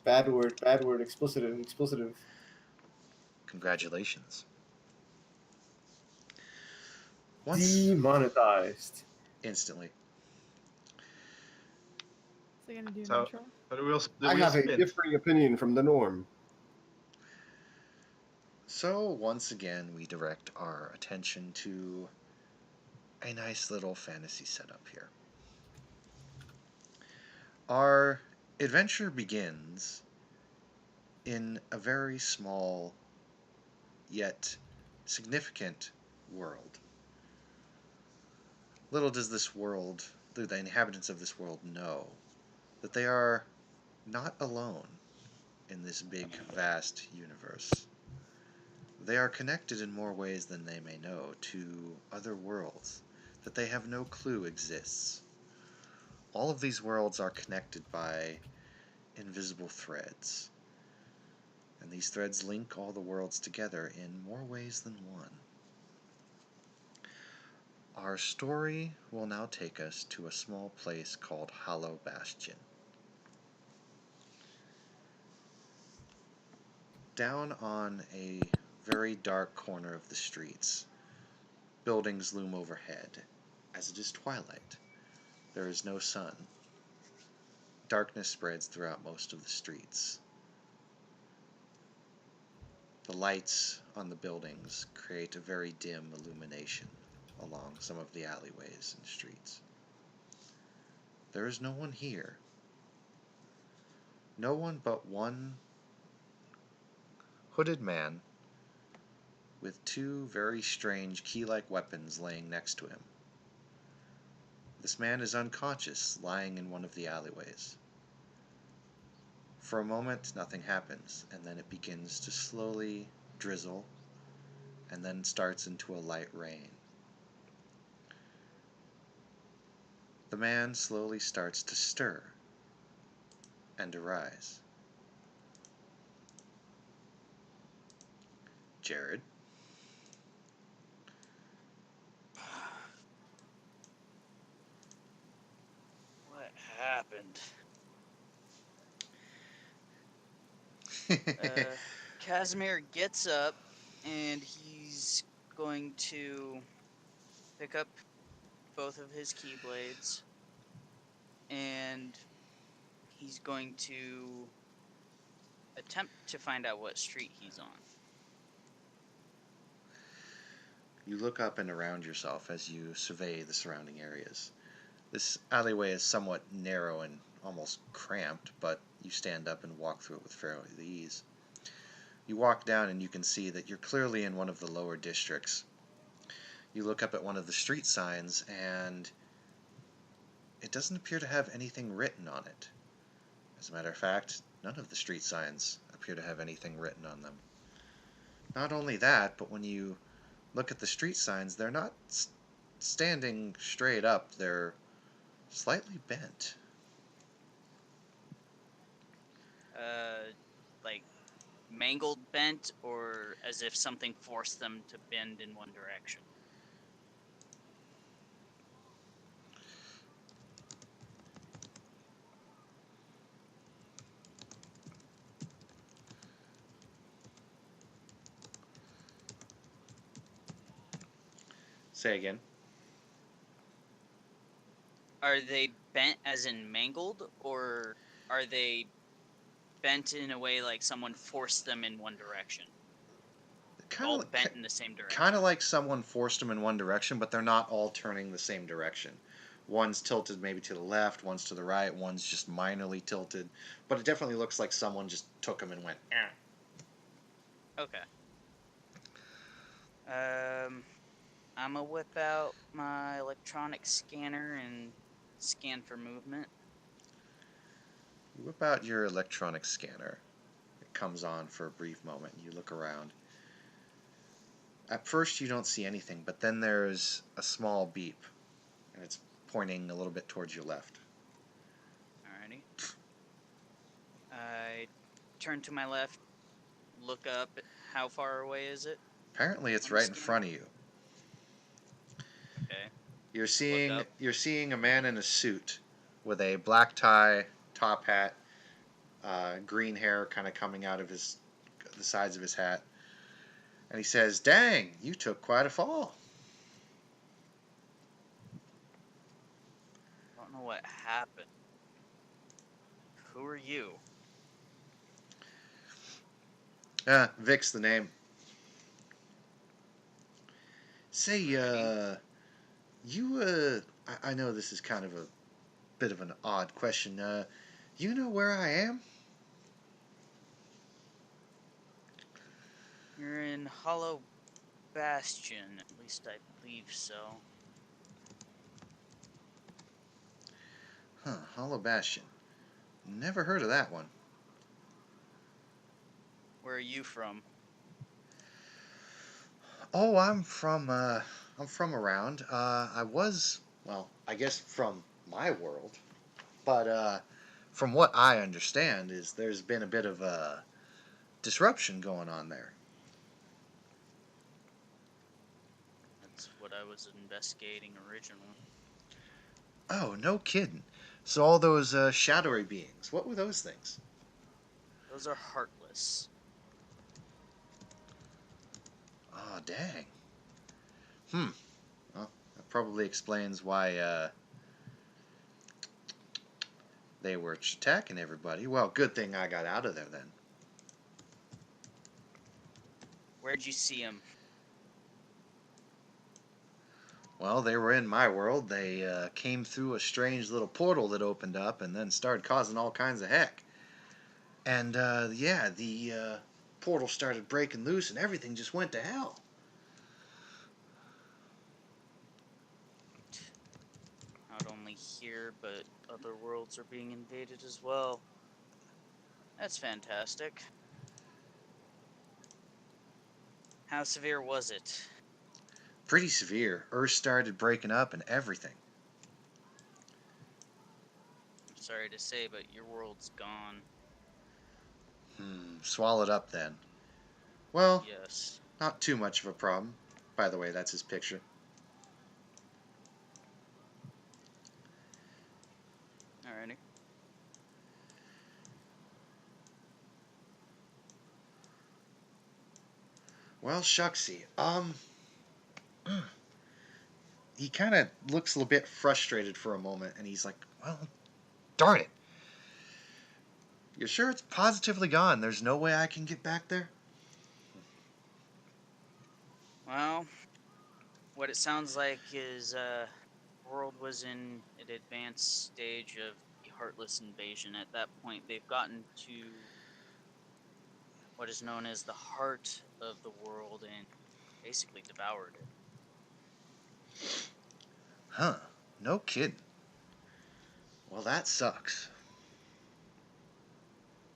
bad word, explicitive. Congratulations. Once Demonetized. instantly. Is he gonna do an So, intro? but the I wheel have a spins. differing opinion from the norm. So once again, we direct our attention to a nice little fantasy setup here. Our adventure begins in a very small yet significant world. Little does this world, the inhabitants of this world, know that they are not alone in this big, vast universe. They are connected in more ways than they may know to other worlds that they have no clue exists. All of these worlds are connected by invisible threads, and these threads link all the worlds together in more ways than one. Our story will now take us to a small place called Hollow Bastion. Down on a very dark corner of the streets, buildings loom overhead, as it is twilight. There is no sun. Darkness spreads throughout most of the streets. The lights on the buildings create a very dim illumination along some of the alleyways and streets. There is no one here. No one but one hooded man with two very strange key-like weapons laying next to him. This man is unconscious, lying in one of the alleyways. For a moment, nothing happens, and then it begins to slowly drizzle, and then starts into a light rain. The man slowly starts to stir and arise. Jared? What happened? Casimir gets up and he's going to pick up both of his keyblades and he's going to attempt to find out what street he's on. You look up and around yourself as you survey the surrounding areas. This alleyway is somewhat narrow and almost cramped, but you stand up and walk through it with fairly ease. You walk down and you can see that you're clearly in one of the lower districts. You look up at one of the street signs and it doesn't appear to have anything written on it. As a matter of fact, none of the street signs appear to have anything written on them. Not only that, but when you look at the street signs, they're not standing straight up, they're slightly bent. Like mangled bent, or as if something forced them to bend in one direction. Say again. Are they bent as in mangled, or are they bent in a way like someone forced them in one direction? All bent in the same direction. Kind of like someone forced them in one direction, but they're not all turning the same direction. One's tilted maybe to the left, one's to the right, one's just minorly tilted. But it definitely looks like someone just took them and went, eh. Okay. I'm gonna whip out my electronic scanner and scan for movement. You whip out your electronic scanner. It comes on for a brief moment. You look around. At first you don't see anything, but then there's a small beep, and it's pointing a little bit towards your left. Alrighty. I turn to my left, look up. How far away is it? Apparently it's right in front of you. Okay. You're seeing a man in a suit with a black tie, top hat, green hair kind of coming out of the sides of his hat. And he says, "Dang, you took quite a fall." Don't know what happened. Who are you? Vic's the name. Say, Alrighty. I know this is kind of a bit of an odd question. You know where I am? You're in Hollow Bastion. At least I believe so. Huh, Hollow Bastion. Never heard of that one. Where are you from? Oh, I'm from around. I was, well, I guess from my world, but from what I understand is there's been a bit of a disruption going on there. That's what I was investigating originally. Oh, no kidding. So all those shadowy beings, what were those things? Those are heartless. Oh, dang. Hmm. Well, that probably explains why they were attacking everybody. Well, good thing I got out of there then. Where'd you see him? Well, they were in my world. They came through a strange little portal that opened up and then started causing all kinds of heck. And yeah, the portal started breaking loose and everything just went to hell. Not only here, but other worlds are being invaded as well. That's fantastic. How severe was it? Pretty severe. Earth started breaking up and everything. I'm sorry to say, but your world's gone. Swallowed up then. Well, Yes. not too much of a problem. By the way, that's his picture. Alrighty. Well, shucksy. He kind of looks a little bit frustrated for a moment, and he's like, "Well, darn it. You're sure it's positively gone? There's no way I can get back there?" Well, what it sounds like is world was in an advanced stage of the heartless invasion. At that point, they've gotten to what is known as the heart of the world and basically devoured it. Huh. No kidding. Well, that sucks.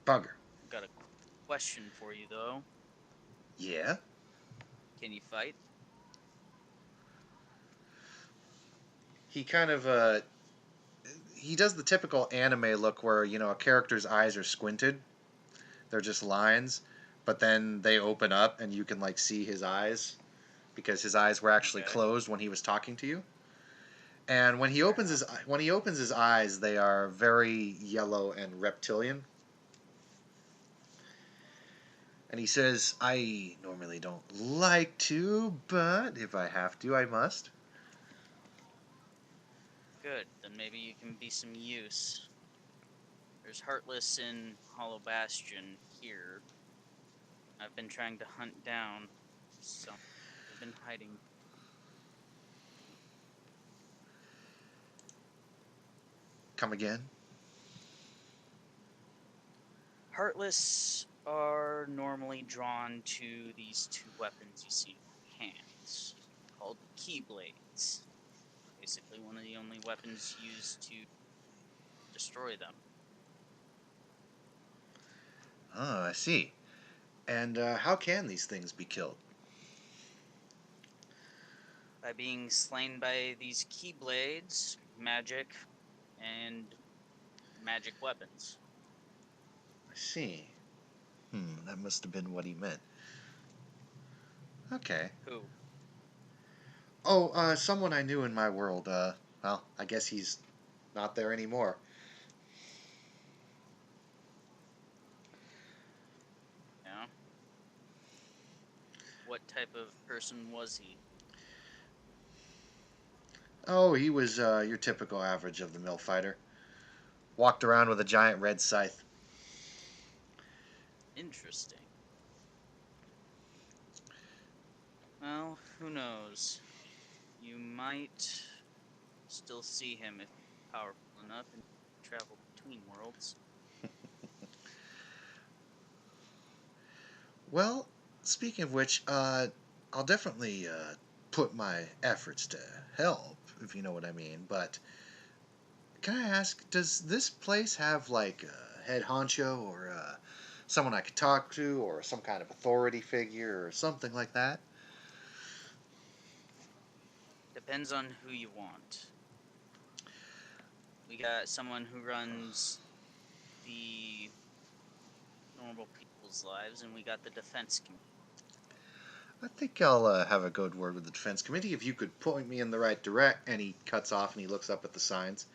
Bugger. I've got a question for you though. Yeah? Can you fight? He kind of, he does the typical anime look where, a character's eyes are squinted. They're just lines. But then they open up and you can, like, see his eyes. Because his eyes were actually Okay. closed when he was talking to you. And Fair enough. when he opens his eyes, they are very yellow and reptilian. And he says, "I normally don't like to, but if I have to, I must." Good. Then maybe you can be some use. There's Heartless in Hollow Bastion here. I've been trying to hunt down some. They've been hiding. Come again? Heartless are normally drawn to these two weapons you see in my hands, called Keyblades. Basically, one of the only weapons used to destroy them. Oh, I see. And how can these things be killed? By being slain by these Keyblades, magic, and magic weapons. I see. That must have been what he meant. Okay. Who? Oh, someone I knew in my world. Well, I guess he's not there anymore. what type of person was he? Oh, he was your typical average of the mill fighter. Walked around with a giant red scythe. Interesting. Well, who knows? You might still see him if he's powerful enough and travel between worlds. Well, speaking of which, I'll definitely put my efforts to help, if you know what I mean. But can I ask, does this place have like a head honcho or someone I could talk to or some kind of authority figure or something like that? Depends on who you want. We got someone who runs the normal people's lives, and we got the defense community. I think I'll have a good word with the defense committee if you could point me in the right direct. And he cuts off and he looks up at the signs.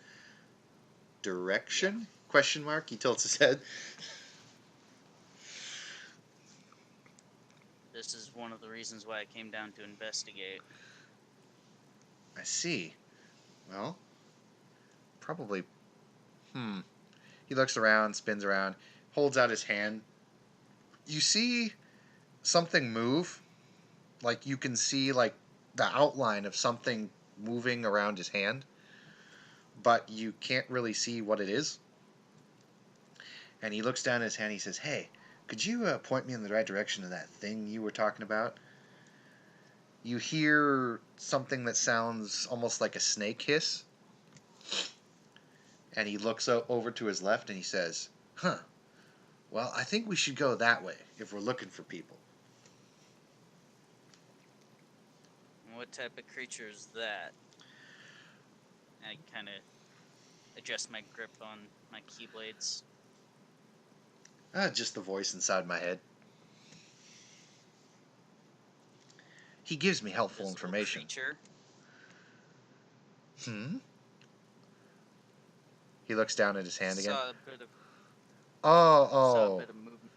Direction? Question mark. He tilts his head. This is one of the reasons why I came down to investigate. I see. Well, probably. He looks around, spins around, holds out his hand. You see something move. Like you can see like the outline of something moving around his hand, but you can't really see what it is. And he looks down at his hand. He says, "Hey, could you point me in the right direction of that thing you were talking about?" You hear something that sounds almost like a snake hiss, and he looks over to his left and he says, "Huh. Well, I think we should go that way if we're looking for people." What type of creature is that? I kind of adjust my grip on my keyblades. Just the voice inside my head. He gives me helpful Invisible information. creature. Hmm? He looks down at his hand again. Saw a bit of Oh. movement.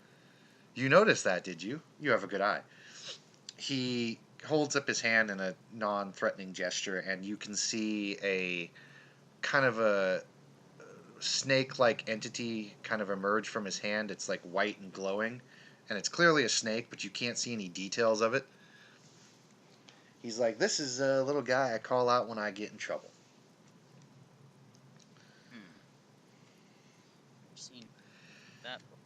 You noticed that, did you? You have a good eye. He holds up his hand in a non-threatening gesture, and you can see a kind of a snake-like entity kind of emerge from his hand. It's like white and glowing, and it's clearly a snake, but you can't see any details of it. He's like, "This is a little guy I call out when I get in trouble." Never seen that before.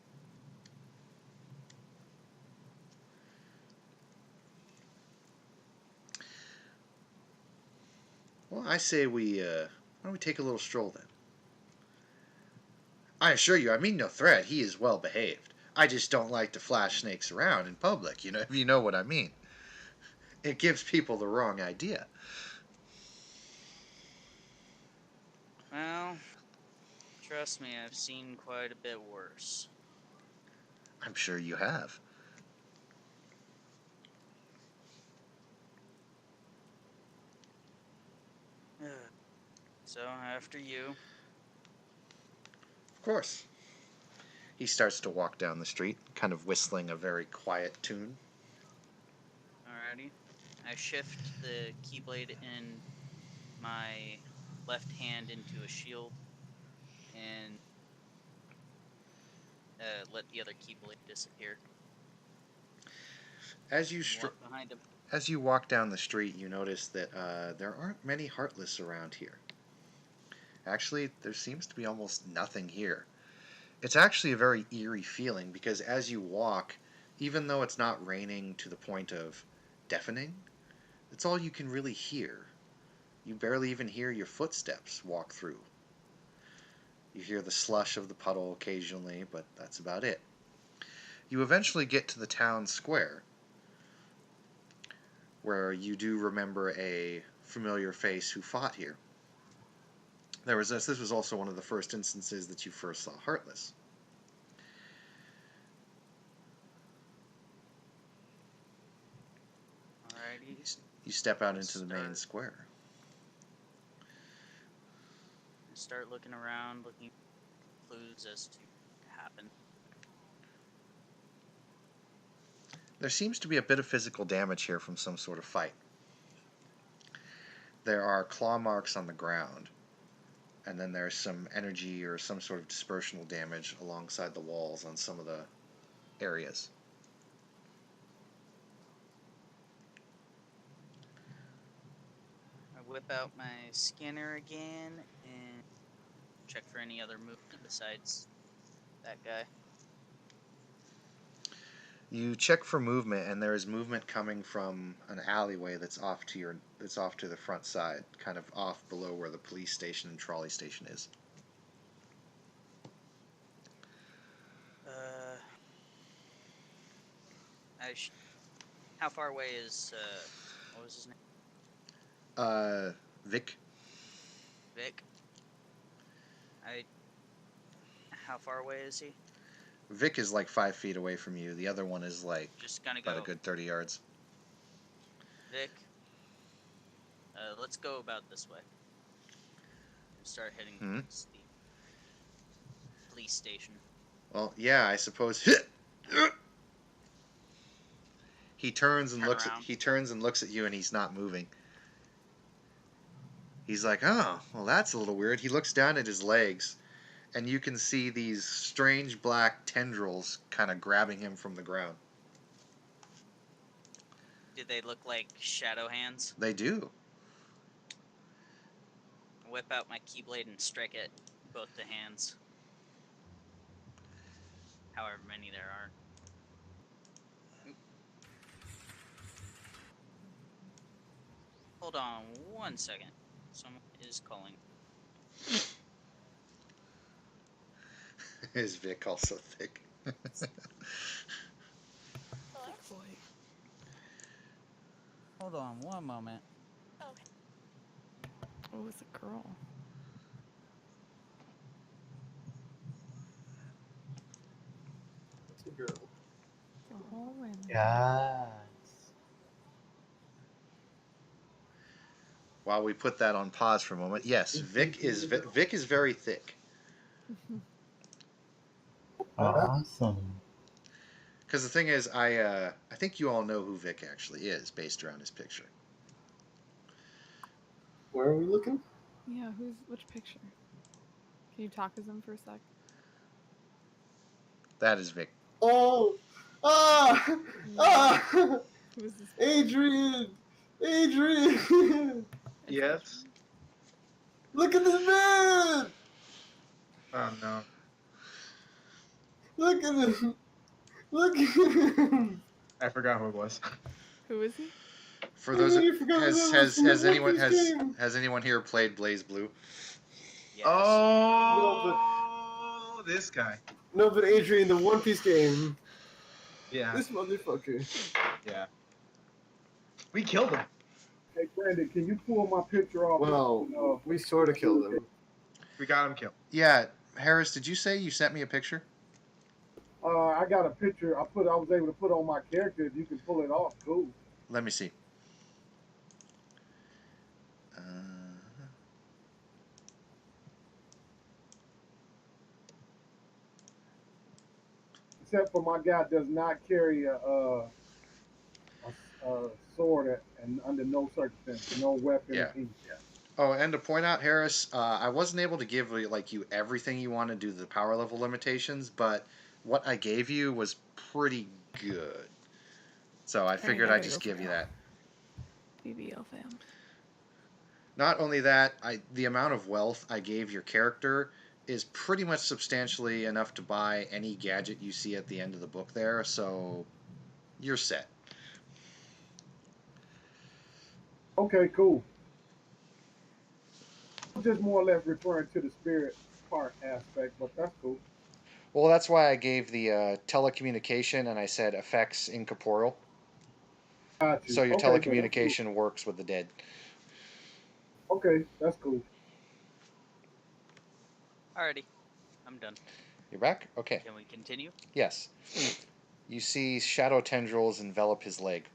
Well, I say why don't we take a little stroll then? I assure you, I mean no threat. He is well behaved. I just don't like to flash snakes around in public. If you know what I mean. It gives people the wrong idea. Well, trust me, I've seen quite a bit worse. I'm sure you have. So, after you. Of course. He starts to walk down the street, kind of whistling a very quiet tune. Alrighty. I shift the keyblade in my left hand into a shield and let the other keyblade disappear. As you Walk behind him. As you walk down the street, you notice that there aren't many Heartless around here. Actually, there seems to be almost nothing here. It's actually a very eerie feeling because as you walk, even though it's not raining to the point of deafening, it's all you can really hear. You barely even hear your footsteps walk through. You hear the slush of the puddle occasionally, but that's about it. You eventually get to the town square, where you do remember a familiar face who fought here. This was also one of the first instances that you first saw Heartless. Alrighty. You step out into the main square. Start looking around, looking for clues as to what happened. There seems to be a bit of physical damage here from some sort of fight. There are claw marks on the ground, and then there's some energy or some sort of dispersional damage alongside the walls on some of the areas. I whip out my scanner again and check for any other movement besides that guy. You check for movement, and there is movement coming from an alleyway that's off to the front side, kind of off below where the police station and trolley station is. How far away is what was his name? Vic, Vic. How far away is he? Vic is like 5 feet away from you. The other one is like Just gonna about go. a good 30 yards. Vic. Let's go about this way. And start heading towards the police station. Well, yeah, I suppose. He turns and looks at you, and he's not moving. He's like, "Oh, well, that's a little weird." He looks down at his legs, and you can see these strange black tendrils kind of grabbing him from the ground. Do they look like shadow hands? They do. Whip out my keyblade and strike it both the hands. However many there are. Oop. Hold on 1 second. Someone is calling. Is Vic also thick? Hold on 1 moment. Oh, it's a girl. It's a girl. The hallway. Yes. While we put that on pause for a moment, yes, Vic is very thick. Awesome. Because the thing is, I think you all know who Vic actually is based around his picture. Where are we looking? Yeah, which picture? Can you talk as him for a sec? That is Vic. Oh! Ah! Ah! Who is this? Adrian! Adrian! Yes. Look at this man! Oh no. Look at him! Look at him! I forgot who it was. Who is he? For those, You forgot that was from has the anyone One Piece game. has anyone here played Blaze Blue? Yes. Oh, this guy. No, but Adrian, the One Piece game. Yeah. This motherfucker. Yeah. We killed him. Hey, Brandon, can you pull my picture off? Well, we sort of killed him. We got him killed. Yeah, Harris, did you say you sent me a picture? I got a picture. I was able to put on my character. If you can pull it off, cool. Let me see. Except for my guy does not carry a sword and under no circumstances, no weapon. Yeah. Oh, and to point out, Harris, I wasn't able to give you everything you want to do the power level limitations, but what I gave you was pretty good. So I figured I'd just give you that. BBL fam. Not only that, the amount of wealth I gave your character is pretty much substantially enough to buy any gadget you see at the end of the book there, so you're set. Okay, cool. I'm just more or less referring to the spirit part aspect, but that's cool. Well, that's why I gave the telecommunication and I said effects incorporeal. Got you. So your Okay, telecommunication works with the dead. Okay, that's cool. Alrighty. I'm done. You're back? Okay. Can we continue? Yes. You see shadow tendrils envelop his leg.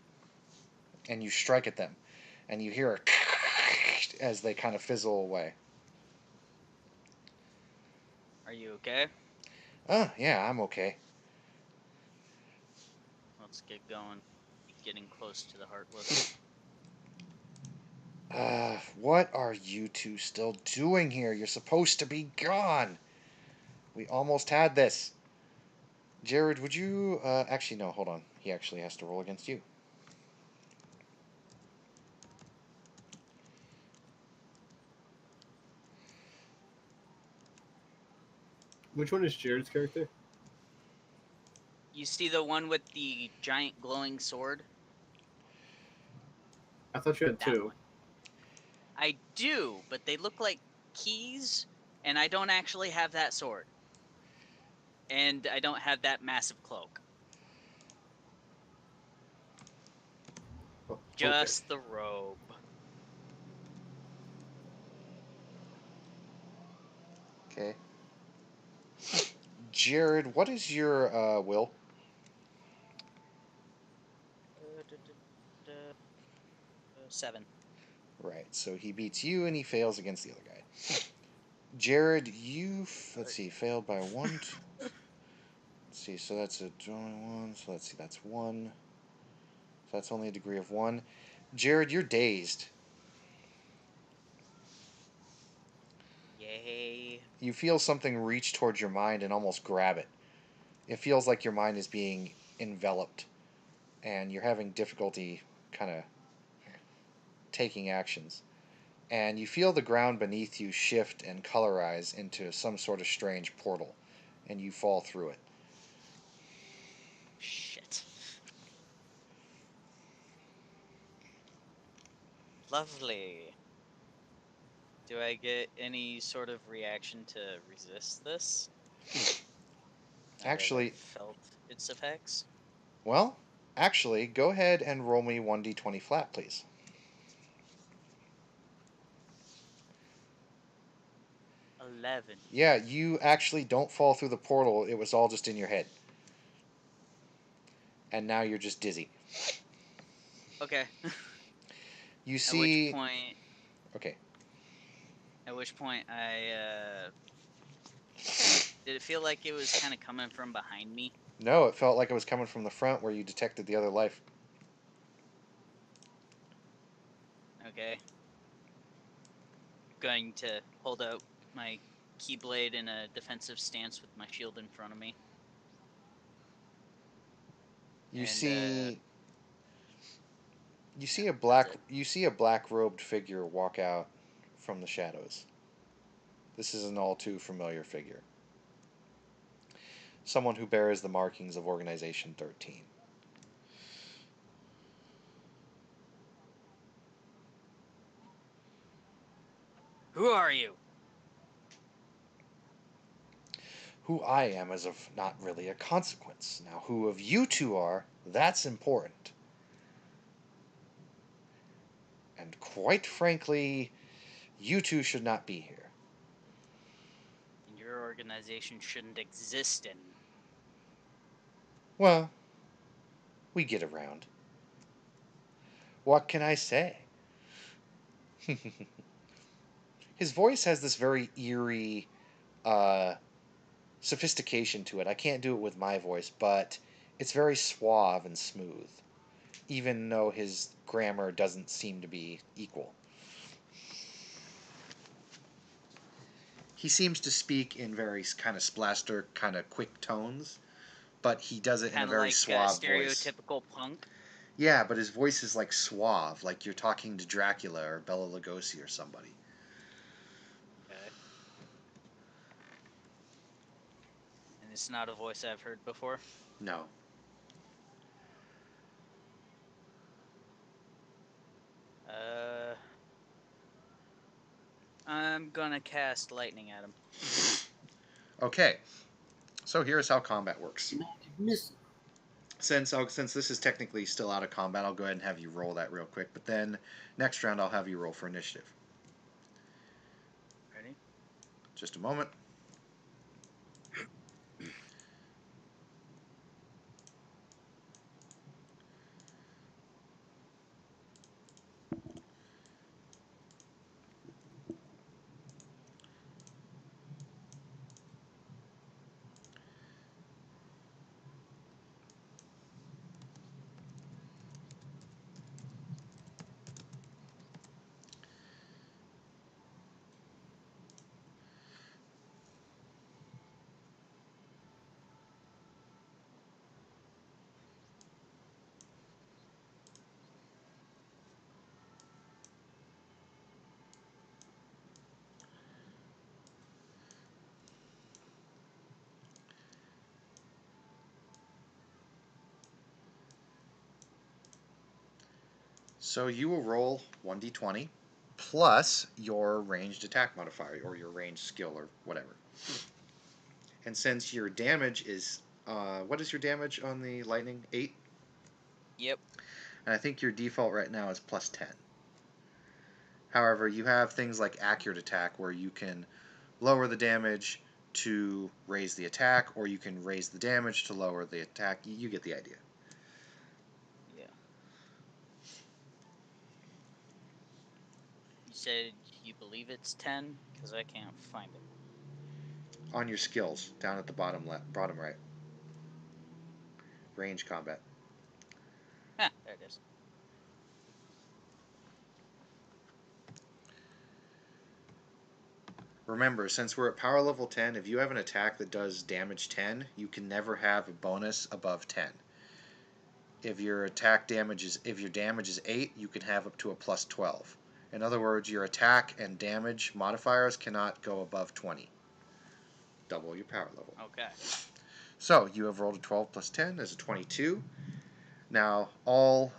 And you strike at them. And you hear a as they kind of fizzle away. Are you okay? Oh, yeah, I'm okay. Well, Let's get going. Getting close to the Heartless. What are you two still doing here? You're supposed to be gone. We almost had this. Jared, would you... actually, no, hold on. He actually has to roll against you. Which one is Jared's character? You see the one with the giant glowing sword? I thought you had That two. one. I do, but they look like keys, and I don't actually have that sword. And I don't have that massive cloak. Oh, Just the robe. Okay. Jared, what is your will? 7. Right, so he beats you and he fails against the other guy. Jared, you, let's see, failed by 1. Let's see, so that's a 21, so let's see, that's 1. So that's only a degree of 1. Jared, you're dazed. Yay. You feel something reach towards your mind and almost grab it. It feels like your mind is being enveloped, and you're having difficulty kind of taking actions. And you feel the ground beneath you shift and colorize into some sort of strange portal, and you fall through it. Shit. Lovely. Do I get any sort of reaction to resist this? Now that Actually, I've felt its effects? well, actually, go ahead and roll me 1d20 flat, please. 11. Yeah, you actually don't fall through the portal. It was all just in your head. And now you're just dizzy. Okay. You At see... which point I did it feel like it was kind of coming from behind me? No, it felt like it was coming from the front where you detected the other life. Okay. Going to hold out my keyblade in a defensive stance with my shield in front of me. You And, see... You see yeah, a black robed figure walk out from the shadows. This is an all too familiar figure. Someone who bears the markings of Organization 13. Who are you? Who I am is of not really a consequence. Now, who of you two are, that's important. And quite frankly, you two should not be here. And your organization shouldn't exist in. Well, we get around. What can I say? His voice has this very eerie sophistication to it. I can't do it with my voice, but it's very suave and smooth, even though his grammar doesn't seem to be equal. He seems to speak in very kind of splaster, kind of quick tones, but he does it in a Kind of very like suave voice. stereotypical punk. Yeah, but his voice is like suave, like you're talking to Dracula or Bela Lugosi or somebody. Okay. And it's not a voice I've heard before. No. I'm gonna cast lightning at him. Okay, so here's how combat works. Magic missile. Since this is technically still out of combat, I'll go ahead and have you roll that real quick. But then next round, I'll have you roll for initiative. Ready? Just a moment. So you will roll 1d20 plus your ranged attack modifier or your ranged skill or whatever. And since your damage is, what is your damage on the lightning? 8? Yep. And I think your default right now is plus 10. However, you have things like accurate attack where you can lower the damage to raise the attack, or you can raise the damage to lower the attack. You get the idea. Yeah. You said you believe it's 10? Because I can't find it. On your skills, down at the bottom left, bottom right. Range combat. Ah, there it is. Remember, since we're at power level 10, if you have an attack that does damage 10, you can never have a bonus above 10. If your damage is 8, you can have up to a plus 12. In other words, your attack and damage modifiers cannot go above 20. Double your power level. Okay. So you have rolled a 12 plus 10 as a 22. Now all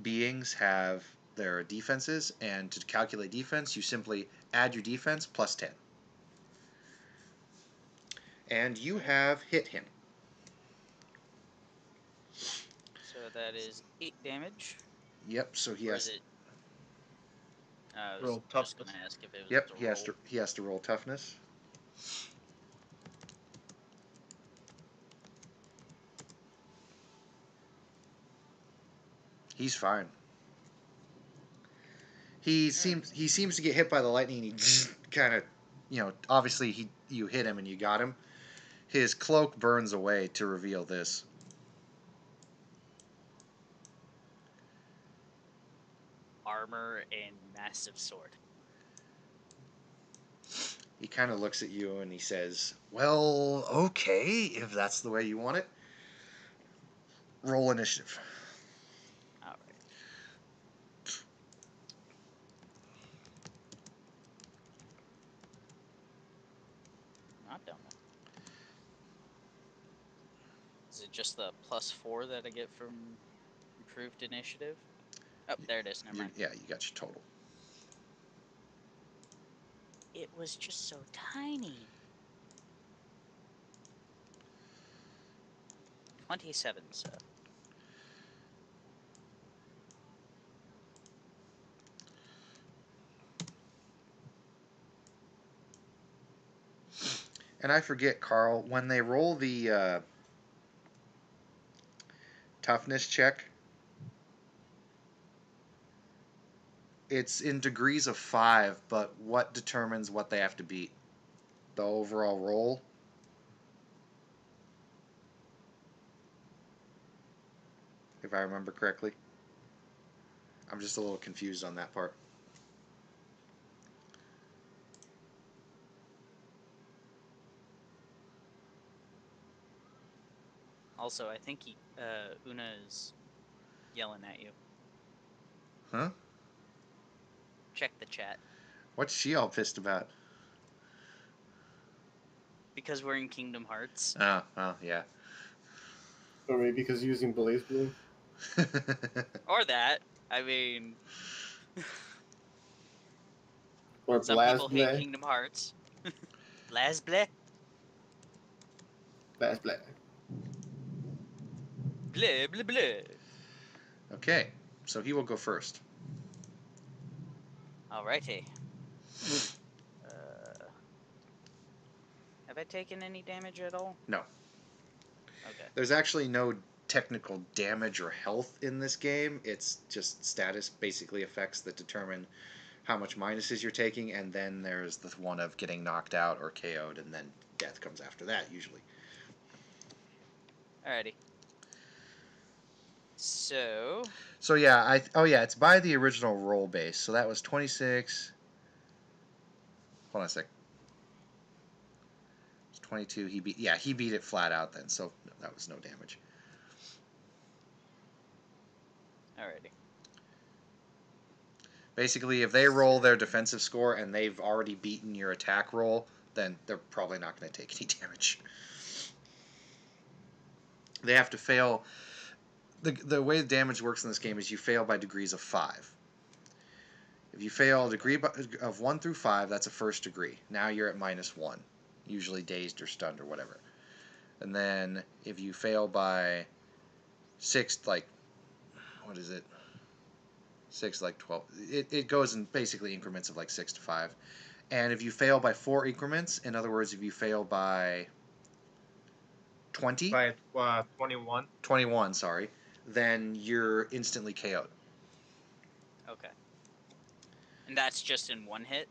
beings have their defenses, and to calculate defense, you simply add your defense plus 10. And you have hit him. So that is 8 damage. Yep. So he Or has. is it? I was Roll just toughness. gonna ask if it was Yep. a He has roll. to roll toughness. He's fine. He seems to get hit by the lightning, and he kind of, obviously you hit him and you got him. His cloak burns away to reveal this. Armor and massive sword. He kind of looks at you and he says, "Well, okay, if that's the way you want it. Roll initiative." Alright. Not done. Is it just the +4 that I get from improved initiative? Oh, there it is. Never mind. Yeah, you got your total. It was just so tiny. 27, so. And I forget, Carl, when they roll the toughness check, it's in degrees of 5, but what determines what they have to beat? The overall roll? If I remember correctly. I'm just a little confused on that part. Also, I think Una is yelling at you. Huh? Check the chat. What's she all pissed about? Because we're in Kingdom Hearts. Oh, yeah. Or maybe because using Blaze Blue. Or that. I mean, Or some people hate Blazblay. Kingdom Hearts. Blazbleh? Blazblay. Bleh, bleh, bleh. Okay, so he will go first. Alrighty. Have I taken any damage at all? No. Okay. There's actually no technical damage or health in this game. It's just status, basically effects that determine how much minuses you're taking, and then there's the one of getting knocked out or KO'd, and then death comes after that, usually. Alrighty. So yeah, it's by the original roll base. So that was 26. Hold on a sec. It's 22. He beat it flat out then. So that was no damage. alrighty. Basically, if they roll their defensive score and they've already beaten your attack roll, then they're probably not going to take any damage. They have to fail. the way the damage works in this game is you fail by degrees of 5. If you fail a degree of 1 through 5, that's a first degree. Now you're at -1, usually dazed or stunned or whatever. And then if you fail by 6, like, what is it? 6, like 12. It goes in basically increments of like 6 to 5. And if you fail by 4 increments, in other words, if you fail by 20, By 21. 21, sorry, then you're instantly KO'd. Okay. And that's just in one hit?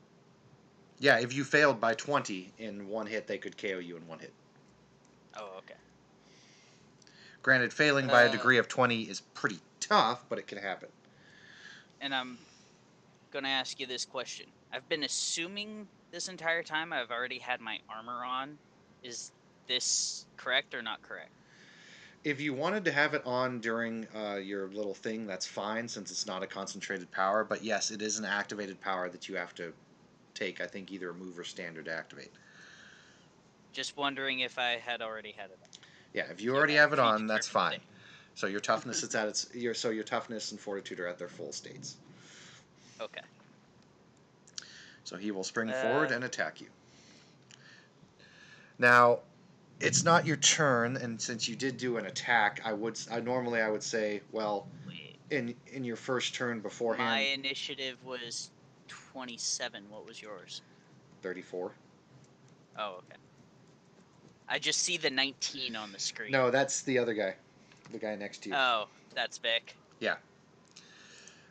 Yeah, if you failed by 20 in one hit, they could KO you in one hit. Oh, okay. Granted, failing by a degree of 20 is pretty tough, but it can happen. And I'm gonna ask you this question. I've been assuming this entire time I've already had my armor on. Is this correct or not correct? If you wanted to have it on during your little thing, that's fine, since it's not a concentrated power. But yes, it is an activated power that you have to take, I think, either a move or standard to activate. Just wondering if I had already had it on. Yeah, if you already have it on, that's fine. Predetermined So your toughness is at its your toughness and fortitude are at their full states. thing. Okay. So he will spring forward and attack you. Now, it's not your turn, and since you did do an attack, I would say, well, Wait. in your first turn beforehand. My initiative was 27. What was yours? 34. Oh, okay. I just see the 19 on the screen. No, that's the other guy. The guy next to you. Oh, that's Vic. Yeah.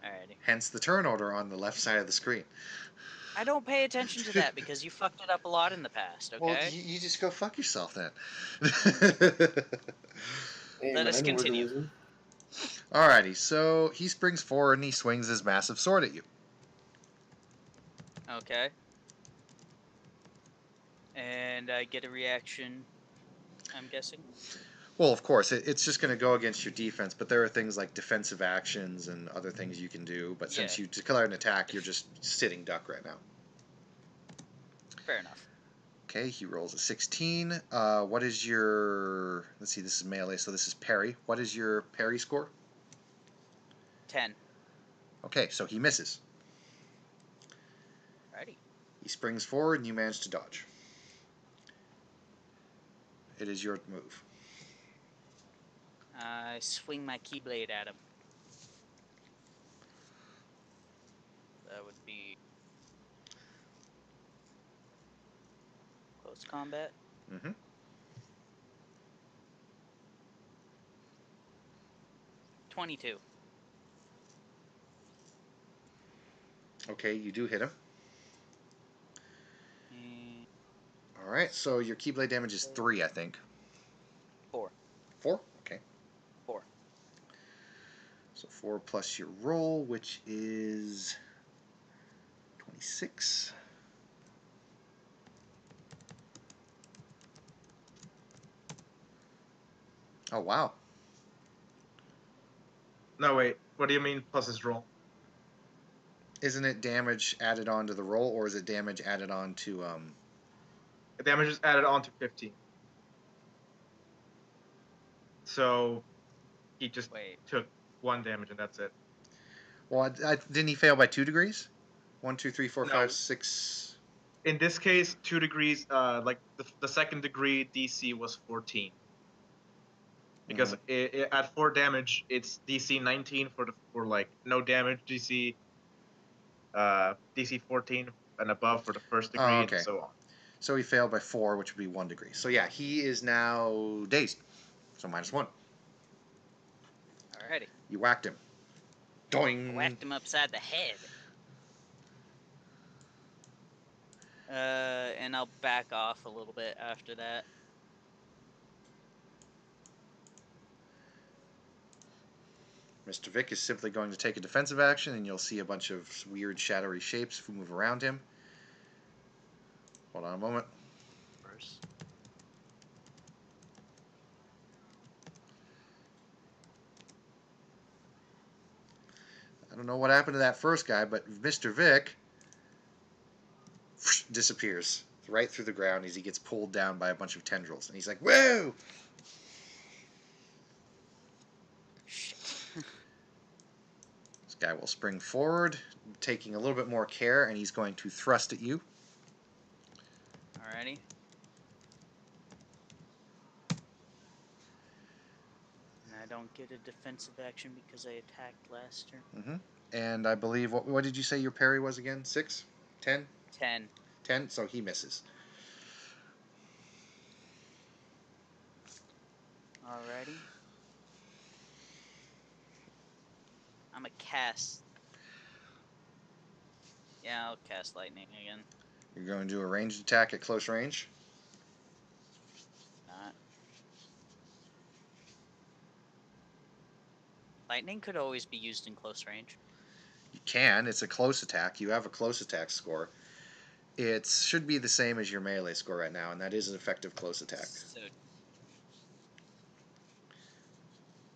Alrighty. Hence the turn order on the left side of the screen. I don't pay attention to that because you fucked it up a lot in the past, okay? Well, you just go fuck yourself then. Let us continue. Alrighty, so he springs forward and he swings his massive sword at you. Okay. And I get a reaction, I'm guessing? Well, of course, it's just going to go against your defense, but there are things like defensive actions and other things you can do. But since you declared an attack, you're just sitting duck right now. Fair enough. Okay, he rolls a 16. What is your... Let's see, this is melee, so this is parry. What is your parry score? 10. Okay, so he misses. Alrighty. He springs forward and you manage to dodge. It is your move. I swing my keyblade at him. That would be close combat. Mm-hmm. 22. Okay, you do hit him. And Alright, so your keyblade damage is 3, I think. 4. 4? Okay. 4. So 4 plus your roll, which is 26. Oh, wow. No, wait. What do you mean plus his roll? Isn't it damage added on to the roll, or is it damage added on to, The damage is added on to 15. So he just took 1 damage and that's it. Well, didn't he fail by 2 degrees? 1, 2, 3, 4, No. 5, 6... In this case, 2 degrees, like the second degree DC was 14. Because at 4 damage, it's DC 19 for like no damage, DC 14 and above for the first degree, and so on. So he failed by 4, which would be 1 degree. So yeah, he is now dazed. So -1. Alrighty. You whacked him. Doing. I whacked him upside the head. And I'll back off a little bit after that. Mr. Vic is simply going to take a defensive action, and you'll see a bunch of weird shadowy shapes move around him. Hold on a moment. I don't know what happened to that first guy, but Mr. Vic disappears right through the ground as he gets pulled down by a bunch of tendrils. And he's like, whoa! Shit. Guy will spring forward, taking a little bit more care, and he's going to thrust at you. Alrighty. And I don't get a defensive action because I attacked last turn. And I believe, what did you say your parry was again? 6? 10? 10. 10, so he misses. Alrighty. I'm a cast. Yeah, I'll cast lightning again. You're going to do a ranged attack at close range. Not. Lightning could always be used in close range. You can. It's a close attack. You have a close attack score. It should be the same as your melee score right now, and that is an effective close attack.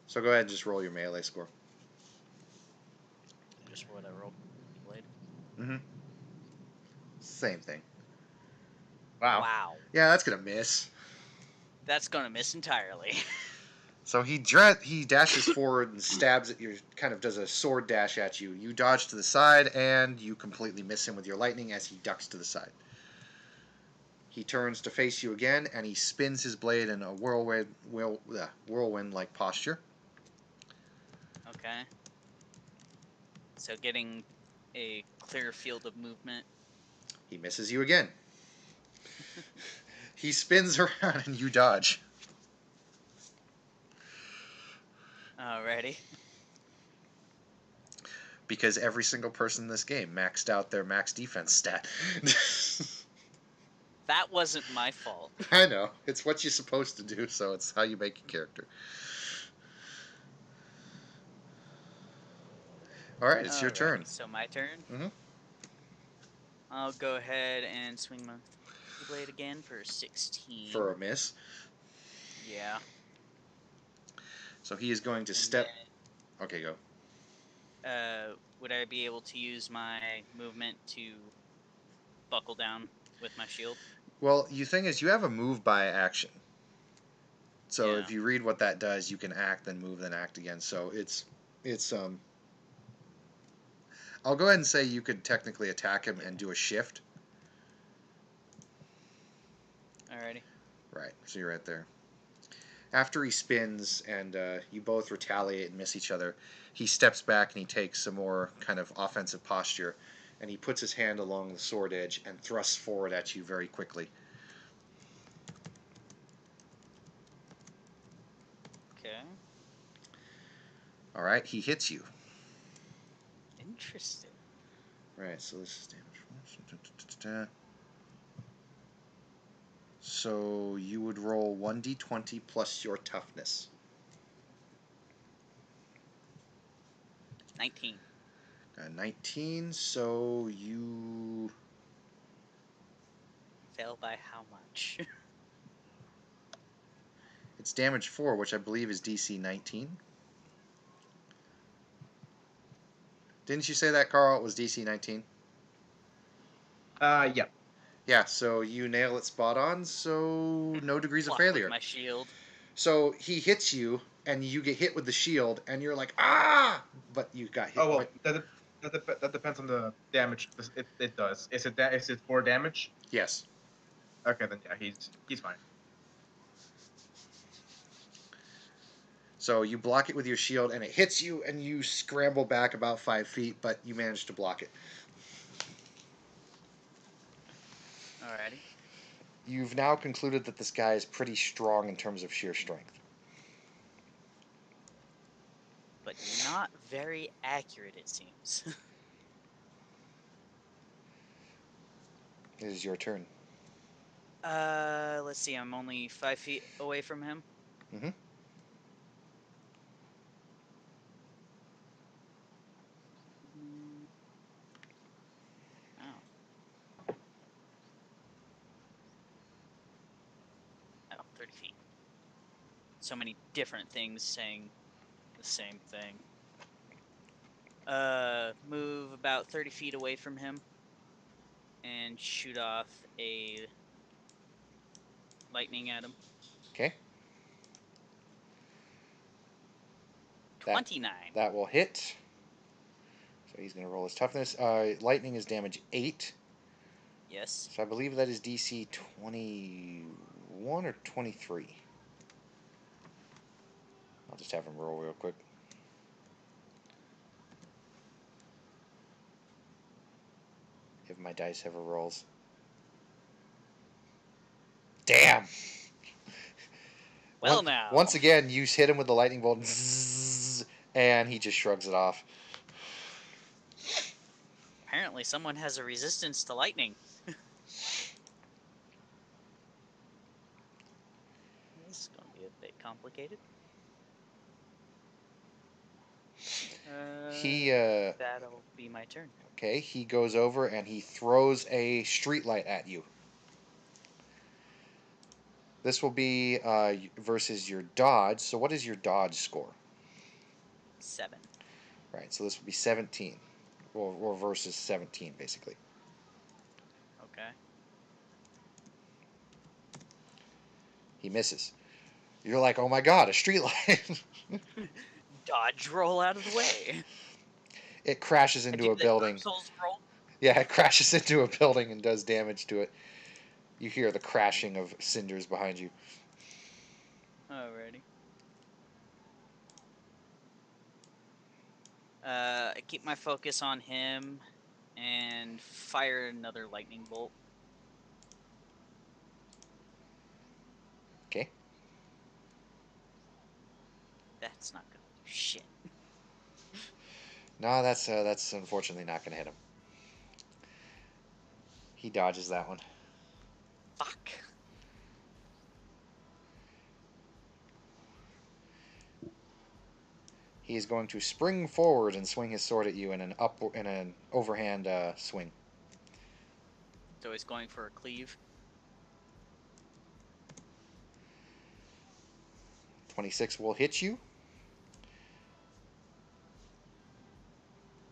So go ahead and just roll your melee score. Just what I rolled. Blade. Same thing. Wow. Wow. Yeah, that's going to miss. That's gonna miss entirely. So he dashes forward and stabs at you, kind of does a sword dash at you. You dodge to the side, and you completely miss him with your lightning as he ducks to the side. He turns to face you again, and he spins his blade in a whirlwind-like posture. Okay. So getting a clear field of movement. He misses you again. He spins around, and you dodge. Alrighty. Because every single person in this game maxed out their max defense stat. That wasn't my fault. I know. It's what you're supposed to do, so it's how you make your character. Alright, it's your Alrighty, turn. So my turn. Mhm. I'll go ahead and swing my blade again for 16. For a miss. Yeah. So he is going to And step... Okay, go. would I be able to use my movement to buckle down with my shield? Well, the thing is, you have a move by action. So Yeah. if you read what that does, you can act, then move, then act again. So it's I'll go ahead and say you could technically attack him and do a shift. Alrighty. Right, so you're right there. After he spins and you both retaliate and miss each other, he steps back and he takes some more kind of offensive posture, and he puts his hand along the sword edge and thrusts forward at you very quickly. Okay. Alright, he hits you. Interesting. Right, so this is damage. So you would roll 1d20 plus your toughness. 19. 19, so you... Fail by how much? It's damage 4, which I believe is DC 19. Didn't you say that, Carl? It was DC 19? Yeah. Yeah, so you nail it spot on, so no degrees of Block failure. with my shield. So he hits you, and you get hit with the shield, and you're like, ah! But you got hit. Oh well, that depends on the damage it does. Is it 4 damage? Yes. Okay, then yeah, he's fine. So you block it with your shield, and it hits you, and you scramble back about 5 feet, but you manage to block it. Alrighty. You've now concluded that this guy is pretty strong in terms of sheer strength. But not very accurate, it seems. It is your turn. Let's see. I'm only 5 feet away from him. Mm-hmm. Oh. Oh, 30 feet. So many different things saying the same thing. Move about 30 feet away from him and shoot off a lightning at him. Okay. 29. That will hit. So he's going to roll his toughness. Lightning is damage 8. Yes. So I believe that is DC 21 or 23. I'll just have him roll real quick. If my dice ever rolls. Damn! Well, now. Once again, you hit him with the lightning bolt, zzz, and he just shrugs it off. Apparently, someone has a resistance to lightning. This is going to be a bit complicated. That'll be my turn. Okay, he goes over and he throws a streetlight at you. This will be versus your dodge. So what is your dodge score? 7. Right, so this will be 17. Or versus 17, basically. Okay. He misses. You're like, oh my god, a streetlight. Dodge roll out of the way. It crashes I into do a the building. Dark Souls roll. Yeah, it crashes into a building and does damage to it. You hear the crashing of cinders behind you. Alrighty. I keep my focus on him and fire another lightning bolt. Okay. That's not gonna do shit. No, that's unfortunately not going to hit him. He dodges that one. Fuck. He is going to spring forward and swing his sword at you in an overhand swing. So he's going for a cleave. 26 will hit you.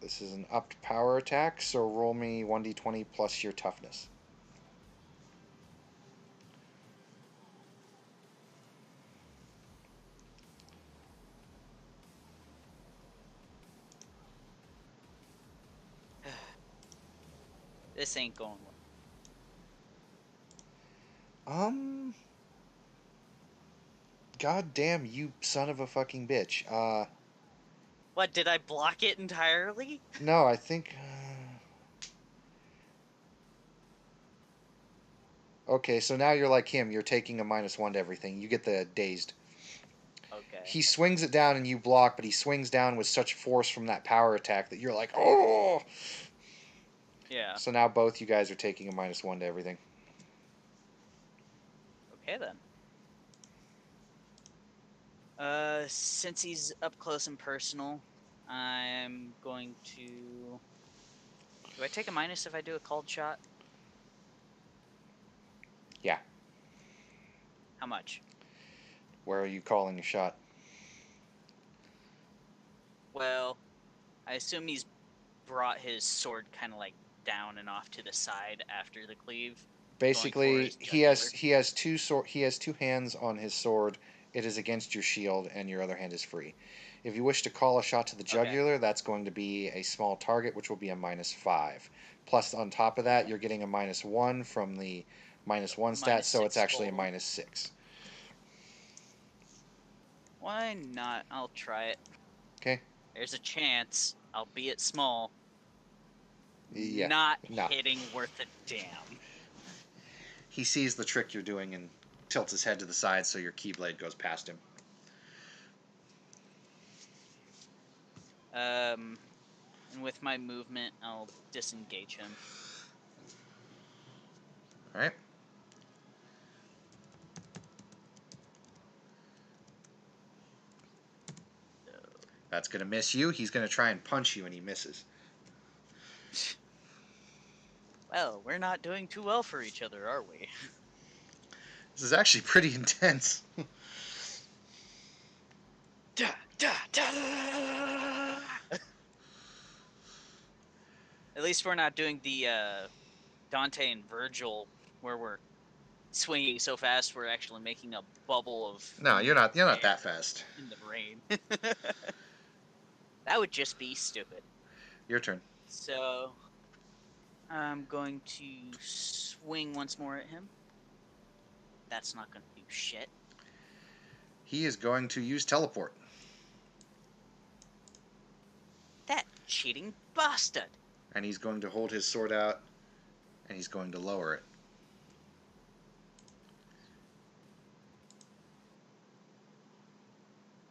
This is an upped power attack, so roll me 1d20 plus your toughness. This ain't going well. God damn you son of a fucking bitch. What, did I block it entirely? No, I think... Okay, so now you're like him. You're taking a -1 to everything. You get the dazed. Okay. He swings it down and you block, but he swings down with such force from that power attack that you're like, oh! Yeah. So now both you guys are taking a -1 to everything. Okay, then. Since he's up close and personal, I'm going to... Do I take a minus if I do a called shot? Yeah. How much? Where are you calling a shot? Well, I assume he's brought his sword kind of like down and off to the side after the cleave. Basically, he has two hands on his sword. It is against your shield, and your other hand is free. If you wish to call a shot to the jugular, that's going to be a small target, which will be a -5. Plus, on top of that, you're getting a -1 from the -1 stat, so it's actually a -6. Why not? I'll try it. Okay. There's a chance, albeit small. Yeah. Not hitting worth a damn. He sees the trick you're doing and tilts his head to the side so your keyblade goes past him. And with my movement, I'll disengage him. All right. That's going to miss you. He's going to try and punch you, and he misses. Well, we're not doing too well for each other, are we? This is actually pretty intense. At least we're not doing the Dante and Virgil where we're swinging so fast we're actually making a bubble of... No, you're not that fast. In the rain. That would just be stupid. Your turn. So I'm going to swing once more at him. That's not going to do shit. He is going to use teleport. That cheating bastard! And he's going to hold his sword out, and he's going to lower it.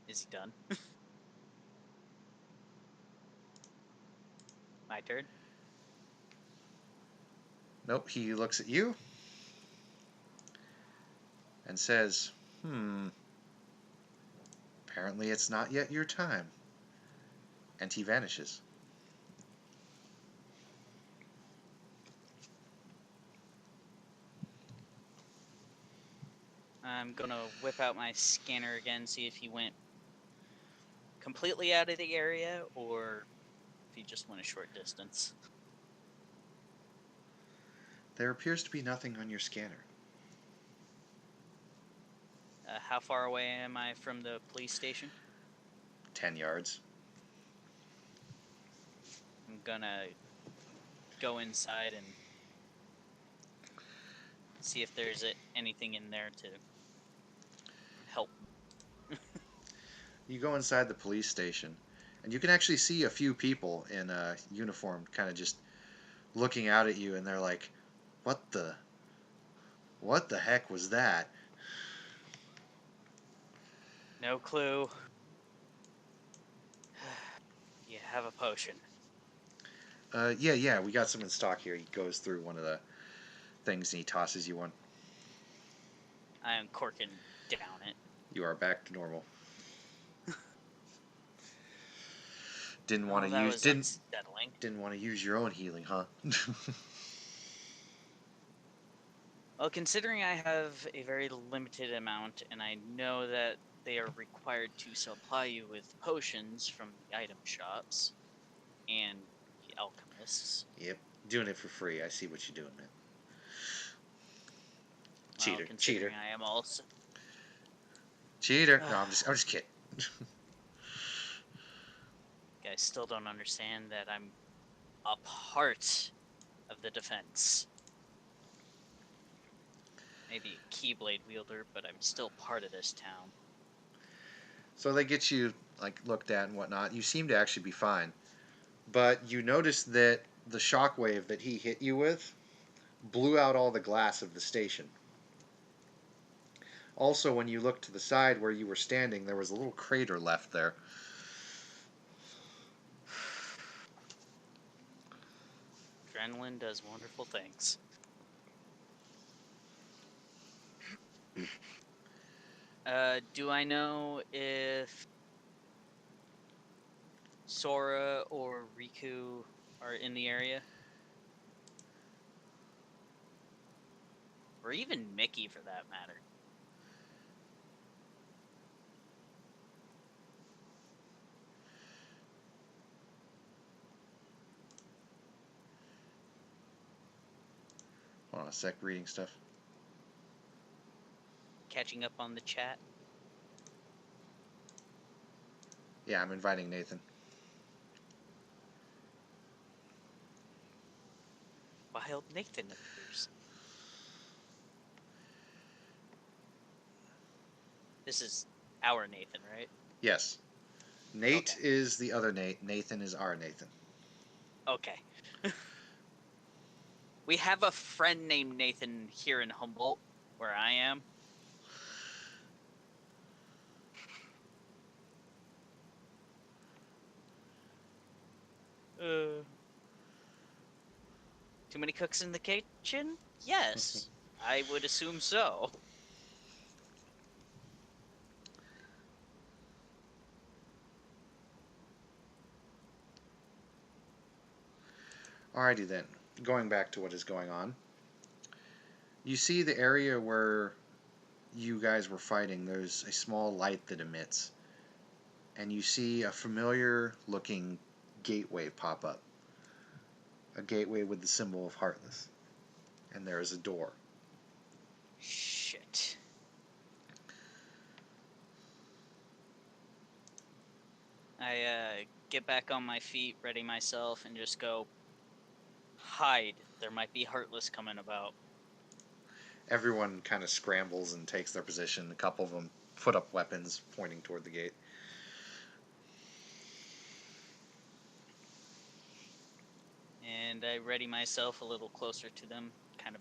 Is he done? My turn. Nope, he looks at you and says, apparently it's not yet your time. And he vanishes. I'm gonna whip out my scanner again, see if he went completely out of the area or if he just went a short distance. There appears to be nothing on your scanner. How far away am I from the police station? 10 yards. I'm gonna go inside and see if there's anything in there to help. You go inside the police station, and you can actually see a few people in a uniform kind of just looking out at you, and they're like, what the heck was that? No clue. You have a potion. Yeah, we got some in stock here. He goes through one of the things and he tosses you one. I am corking down it. You are back to normal. Didn't want to that use was unsettling. didn't want to use your own healing, huh? Well, considering I have a very limited amount, and I know that they are required to supply you with potions from the item shops and the alchemists. Yep, doing it for free. I see what you're doing, man. Well, Cheater. considering I am also Cheater. No, I'm just kidding. you guys still don't understand that I'm a part of the defense. Maybe a keyblade wielder, but I'm still part of this town. So they get you like looked at and whatnot. You seem to actually be fine, but you notice that the shockwave that he hit you with blew out all the glass of the station. Also, when you looked to the side where you were standing, there was a little crater left there. Adrenaline does wonderful things. Do I know if Sora or Riku are in the area? Or even Mickey, for that matter. Hold on a sec, reading stuff. Catching up on the chat. Yeah, I'm inviting Nathan. Wild Nathan appears. This is our Nathan, right? Yes. Nate Okay. is the other Nate. Nathan is our Nathan. Okay. We have a friend named Nathan here in Humboldt, where I am. Too many cooks in the kitchen? Yes, I would assume so. Alrighty then. Going back to what is going on. You see the area where you guys were fighting, there's a small light that emits. And you see a familiar looking gateway pop up. A gateway with the symbol of Heartless. And there is a door. Shit. I get back on my feet, ready myself, and just go, hide. There might be Heartless coming about. Everyone kind of scrambles and takes their position. A couple of them put up weapons pointing toward the gate. And I ready myself a little closer to them, kind of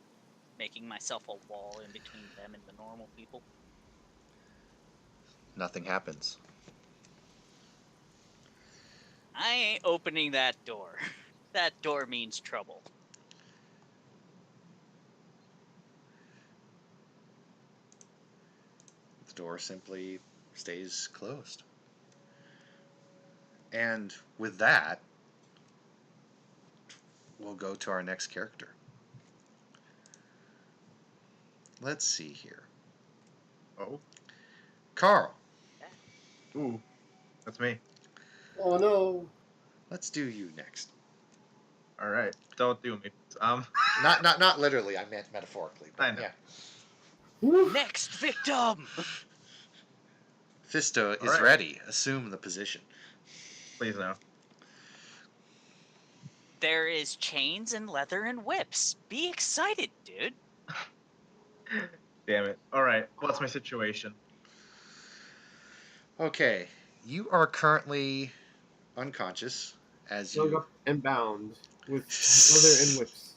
making myself a wall in between them and the normal people. Nothing happens. I ain't opening that door. That door means trouble. The door simply stays closed. And with that, we'll go to our next character. Let's see here. Oh. Carl, Ooh. That's me. Oh no. let's do you next. All right. Don't do me. Not literally, I meant metaphorically. But I know. Yeah. Woo. Next victim! Fisto is Alright. ready. Assume the position. Please no. There is chains and leather and whips. Be excited, dude. Damn it. All right. What's my situation? Okay, you are currently unconscious as Slung you up and bound with leather and whips.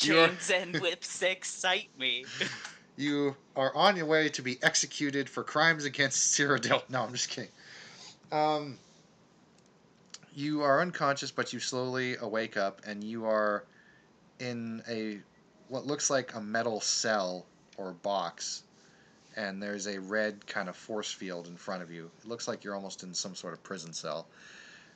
you are, Chains and whips excite me. you are on your way to be executed for crimes against Cyrodiil. No, I'm just kidding. You are unconscious, but you slowly awake up, and you are in a what looks like a metal cell or box, and there's a red kind of force field in front of you. It looks like you're almost in some sort of prison cell.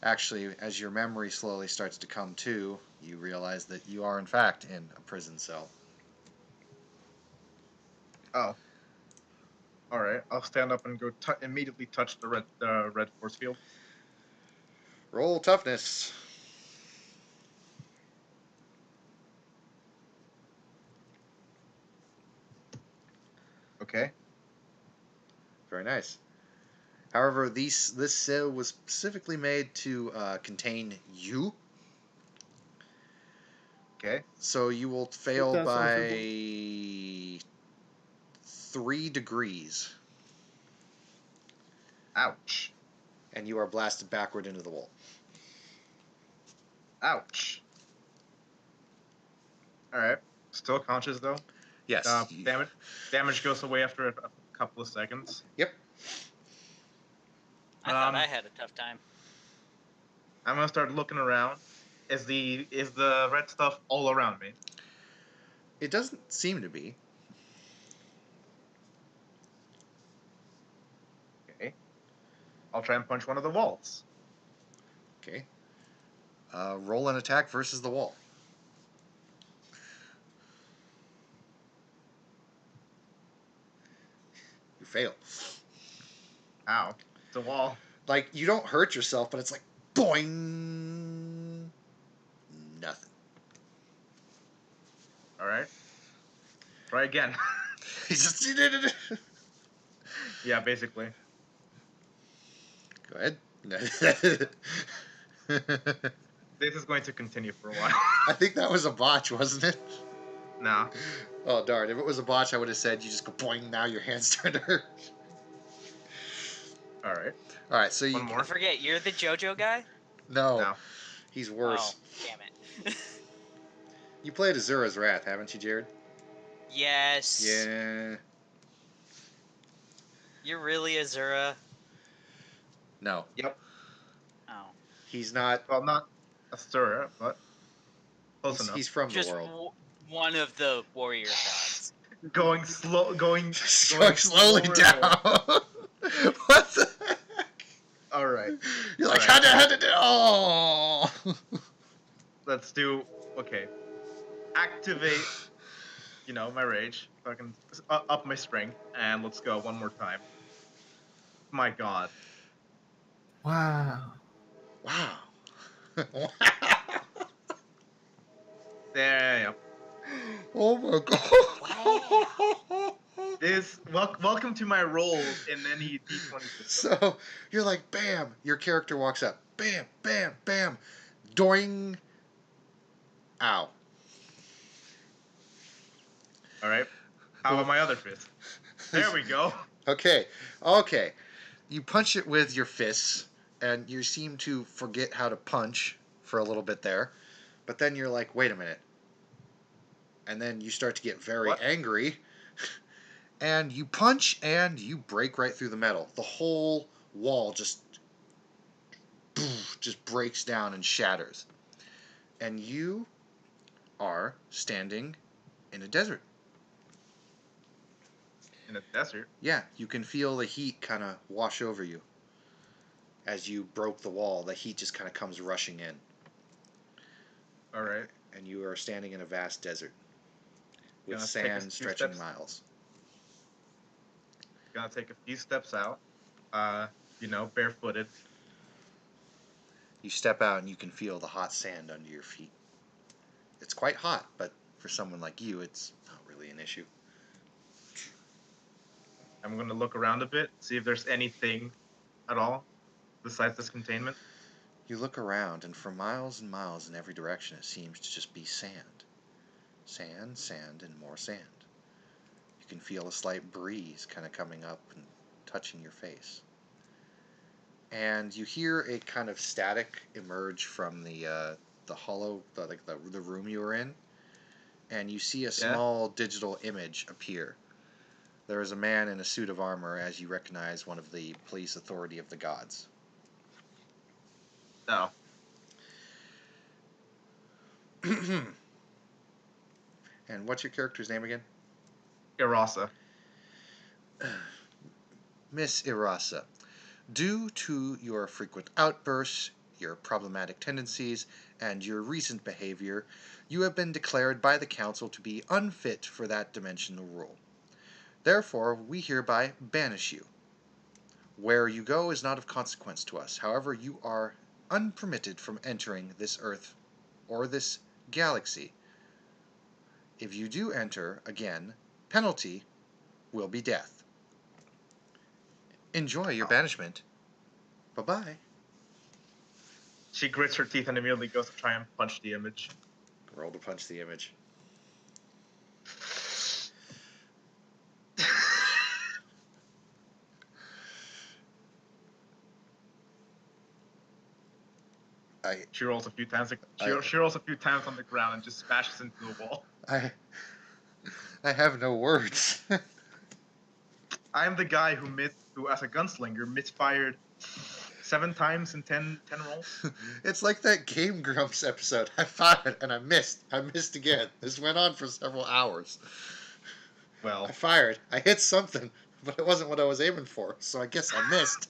Actually, as your memory slowly starts to come to, you realize that you are in fact in a prison cell. Oh. All right. I'll stand up and go immediately touch the red force field. Roll toughness. Okay. Very nice. However, this cell was specifically made to contain you, Okay. so you will fail that's by 3 degrees, Ouch. and you are blasted backward into the wall. Ouch. All right. Still conscious though. Yes. Damage goes away after a couple of seconds. Yep. I thought I had a tough time. I'm gonna start looking around. Is the red stuff all around me? It doesn't seem to be. Okay. I'll try and punch one of the walls. Okay. Roll an attack versus the wall. You fail. Ow. It's a wall. Like, you don't hurt yourself, but it's like, boing! Nothing. All right. Try again. He's just... Yeah, basically. Go ahead. This is going to continue for a while. I think that was a botch, wasn't it? No. Oh, darn. If it was a botch, I would have said you just go boing, now your hands start to hurt. All right. All right, so you... One more. I forget, you're the JoJo guy? No, No. he's worse. Oh, damn it. You played Azura's Wrath, haven't you, Jared? Yes. Yeah. You're really Azura? No, Yep. Oh. he's not. Well, not a stirrer, but close He's, enough. he's from Just the world. one of the warrior gods. Going slow. Going Going slowly slower. down. What the heck? All right. You're like, All right. how did oh. Let's do. Okay. Activate. My rage. Fucking up my strength, and let's go one more time. My God. Wow. Wow. There. Yep. Oh my god. Welcome to my roles in any D20 system. So you're like, bam, your character walks up. Bam, bam, bam. Doing. Ow. All right. How about my other fist? There we go. Okay. You punch it with your fists, and you seem to forget how to punch for a little bit there. But then you're like, wait a minute. And then you start to get very angry. And you punch, and you break right through the metal. The whole wall just breaks down and shatters. And you are standing in a desert. In a desert? Yeah, you can feel the heat kind of wash over you. As you broke the wall, the heat just kind of comes rushing in. All right. And you are standing in a vast desert with Gonna sand stretching miles. Gonna take a few steps out, barefooted. You step out and you can feel the hot sand under your feet. It's quite hot, but for someone like you, it's not really an issue. I'm gonna look around a bit, see if there's anything at all besides this containment. You look around, and for miles and miles in every direction, it seems to just be sand. Sand, sand, and more sand. You can feel a slight breeze kind of coming up and touching your face. And you hear a kind of static emerge from the hollow, the room you were in, and you see a small digital image appear. There is a man in a suit of armor, as you recognize one of the police authority of the gods. No. And what's your character's name again? Irasa. Miss Irasa, due to your frequent outbursts, your problematic tendencies, and your recent behavior, you have been declared by the council to be unfit for that dimensional rule. Therefore, we hereby banish you. Where you go is not of consequence to us. However, you are unpermitted from entering this Earth or this galaxy. If you do enter, again, penalty will be death. Enjoy your banishment. Bye-bye. She grits her teeth and immediately goes to try and punch the image. Roll to punch the image. She rolls a few times. She rolls a few times on the ground and just smashes into the wall. I have no words. I'm the guy who as a gunslinger, misfired 7 times in 10 rolls. It's like that Game Grumps episode. I fired and I missed. I missed again. This went on for several hours. Well, I fired. I hit something, but it wasn't what I was aiming for, so I guess I missed.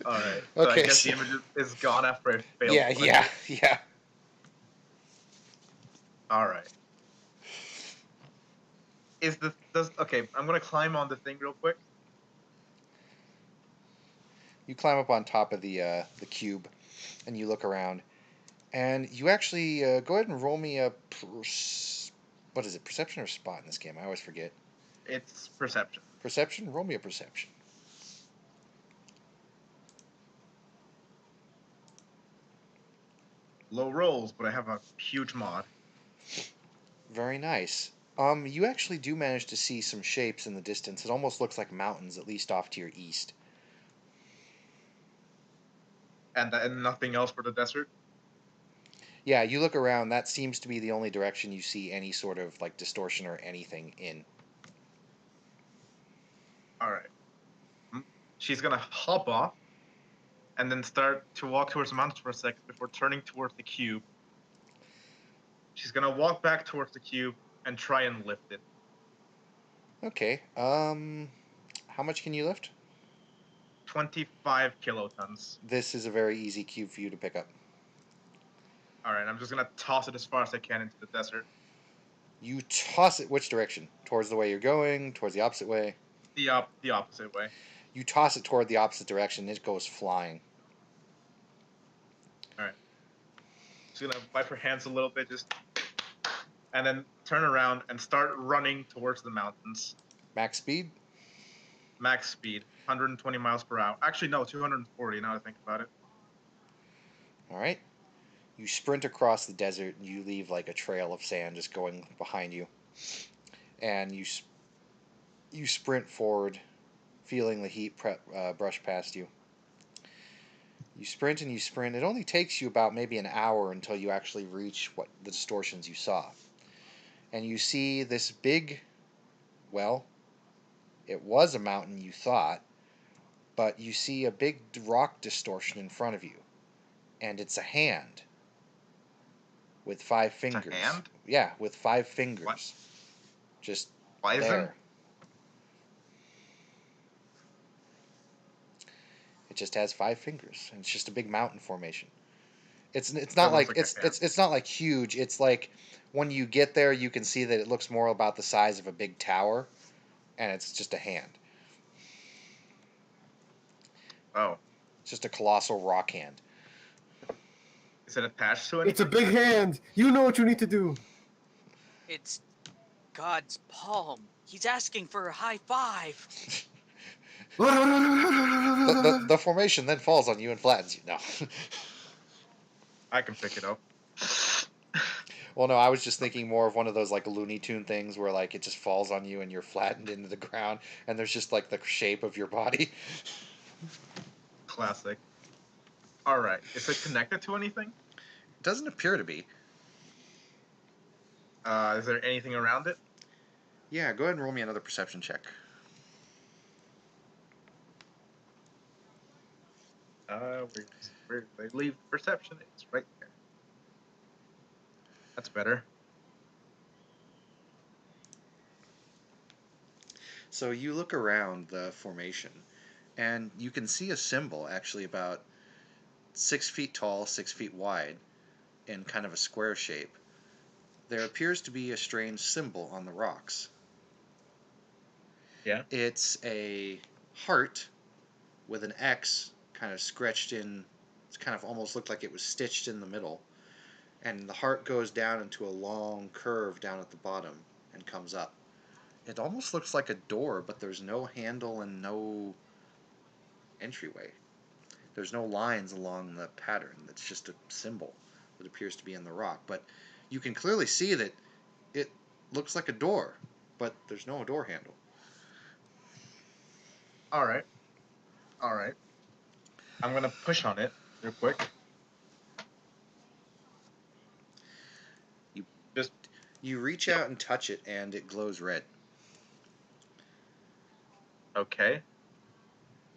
All right. Okay. So I guess the image is gone after I failed. Yeah. All right. Okay, I'm gonna climb on the thing real quick. You climb up on top of the cube, and you look around, and you actually go ahead and roll me a what is it? Perception or spot in this game? I always forget. It's perception. Perception. Roll me a perception. Low rolls, but I have a huge mod. Very nice. You actually do manage to see some shapes in the distance. It almost looks like mountains, at least off to your east. And nothing else for the desert? Yeah, you look around. That seems to be the only direction you see any sort of like distortion or anything in. All right. She's gonna hop off, and then start to walk towards the mountains for a second before turning towards the cube. She's gonna walk back towards the cube and try and lift it. Okay. How much can you lift? 25 kilotons. This is a very easy cube for you to pick up. All right, I'm just gonna toss it as far as I can into the desert. You toss it which direction? Towards the way you're going? Towards the opposite way? The opposite way. You toss it toward the opposite direction. It goes flying. All right. She's gonna wipe her hands a little bit, just and then turn around and start running towards the mountains. Max speed? Max speed, 120 miles per hour. Actually, no, 240 now that I think about it. All right. You sprint across the desert and you leave like a trail of sand just going behind you. And you sprint forward, feeling the heat brush past you. You sprint and you sprint. It only takes you about maybe an hour until you actually reach what the distortions you saw. And you see this big, well, it was a mountain you thought, but you see a big rock distortion in front of you. And it's a hand with 5 fingers. It's a hand? Yeah, with 5 fingers. What? Just Bison? there. It just has 5 fingers, and it's just a big mountain formation. It's not like it's not like huge. It's like when you get there, you can see that it looks more about the size of a big tower, and it's just a hand. Oh. It's just a colossal rock hand. Is it attached to anything? It's a big hand. You know what you need to do. It's God's palm. He's asking for a high five. The formation then falls on you and flattens you. No. I can pick it up. Well, no, I was just thinking more of one of those like Looney Tune things where like it just falls on you and you're flattened into the ground, and there's just like the shape of your body. Classic. All right. Is it connected to anything? It doesn't appear to be. Is there anything around it? Yeah, go ahead and roll me another perception check. Where they leave perception? It's right there. That's better. So you look around the formation, and you can see a symbol actually about 6 feet tall, 6 feet wide, in kind of a square shape. There appears to be a strange symbol on the rocks. Yeah. It's a heart with an X kind of scratched in. It's kind of almost looked like it was stitched in the middle. And the heart goes down into a long curve down at the bottom and comes up. It almost looks like a door, but there's no handle and no entryway. There's no lines along the pattern. It's just a symbol that appears to be in the rock. But you can clearly see that it looks like a door, but there's no door handle. All right. I'm gonna push on it real quick. You reach out and touch it, and it glows red. Okay.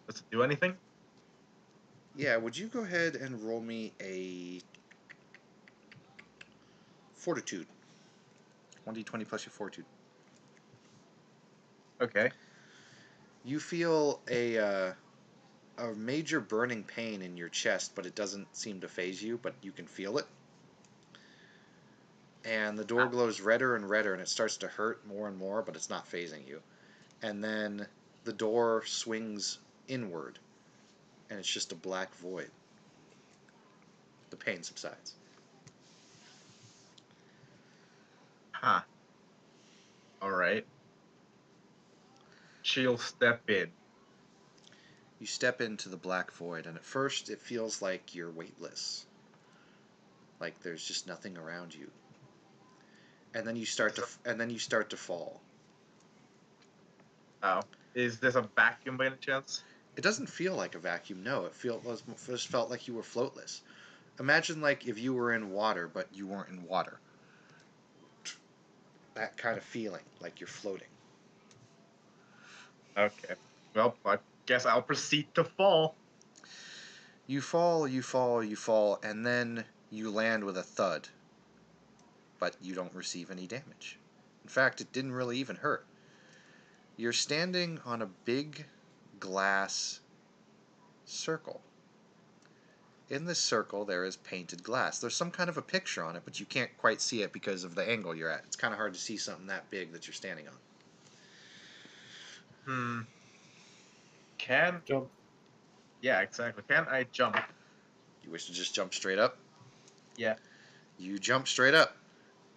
Does it do anything? Yeah, would you go ahead and roll me a fortitude? 1d20 plus your fortitude. Okay. You feel a major burning pain in your chest, but it doesn't seem to faze you, but you can feel it. And the door glows redder and redder, and it starts to hurt more and more, but it's not phasing you. And then the door swings inward, and it's just a black void. The pain subsides. Huh. All right. She'll step in. You step into the black void, and at first it feels like you're weightless. Like there's just nothing around you. And then you start to fall. Oh. Is this a vacuum by any chance? It doesn't feel like a vacuum, no. It just felt like you were floatless. Imagine like if you were in water, but you weren't in water. That kind of feeling, like you're floating. Okay. Well, I guess I'll proceed to fall. You fall, and then you land with a thud. But you don't receive any damage. In fact, it didn't really even hurt. You're standing on a big glass circle. In this circle, there is painted glass. There's some kind of a picture on it, but you can't quite see it because of the angle you're at. It's kind of hard to see something that big that you're standing on. Can... Jump. Yeah, exactly. Can I jump? You wish to just jump straight up? Yeah. You jump straight up.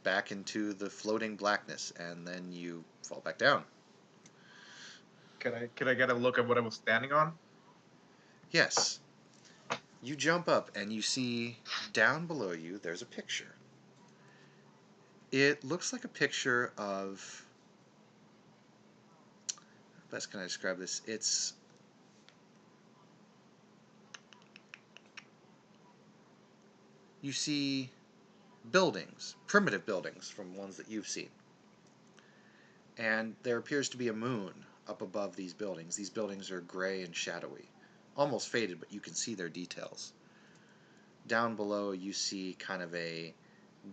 back into the floating blackness, and then you fall back down. Could I get a look at what I was standing on? Yes. You jump up and you see down below you there's a picture. It looks like a picture of, how best can I describe this? It's you see buildings, primitive buildings from ones that you've seen. And there appears to be a moon up above these buildings. These buildings are gray and shadowy, almost faded, but you can see their details. Down below you see kind of a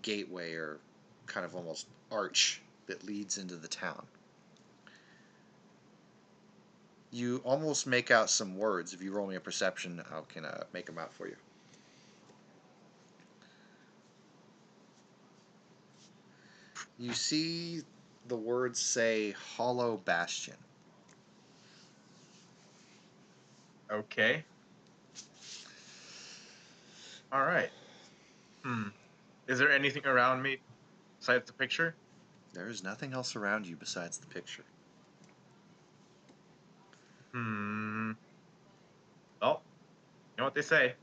gateway or kind of almost arch that leads into the town. You almost make out some words. If you roll me a perception, I can make them out for you. You see the words say Hollow Bastion. Okay. All right. Is there anything around me besides the picture? There is nothing else around you besides the picture. Well, you know what they say.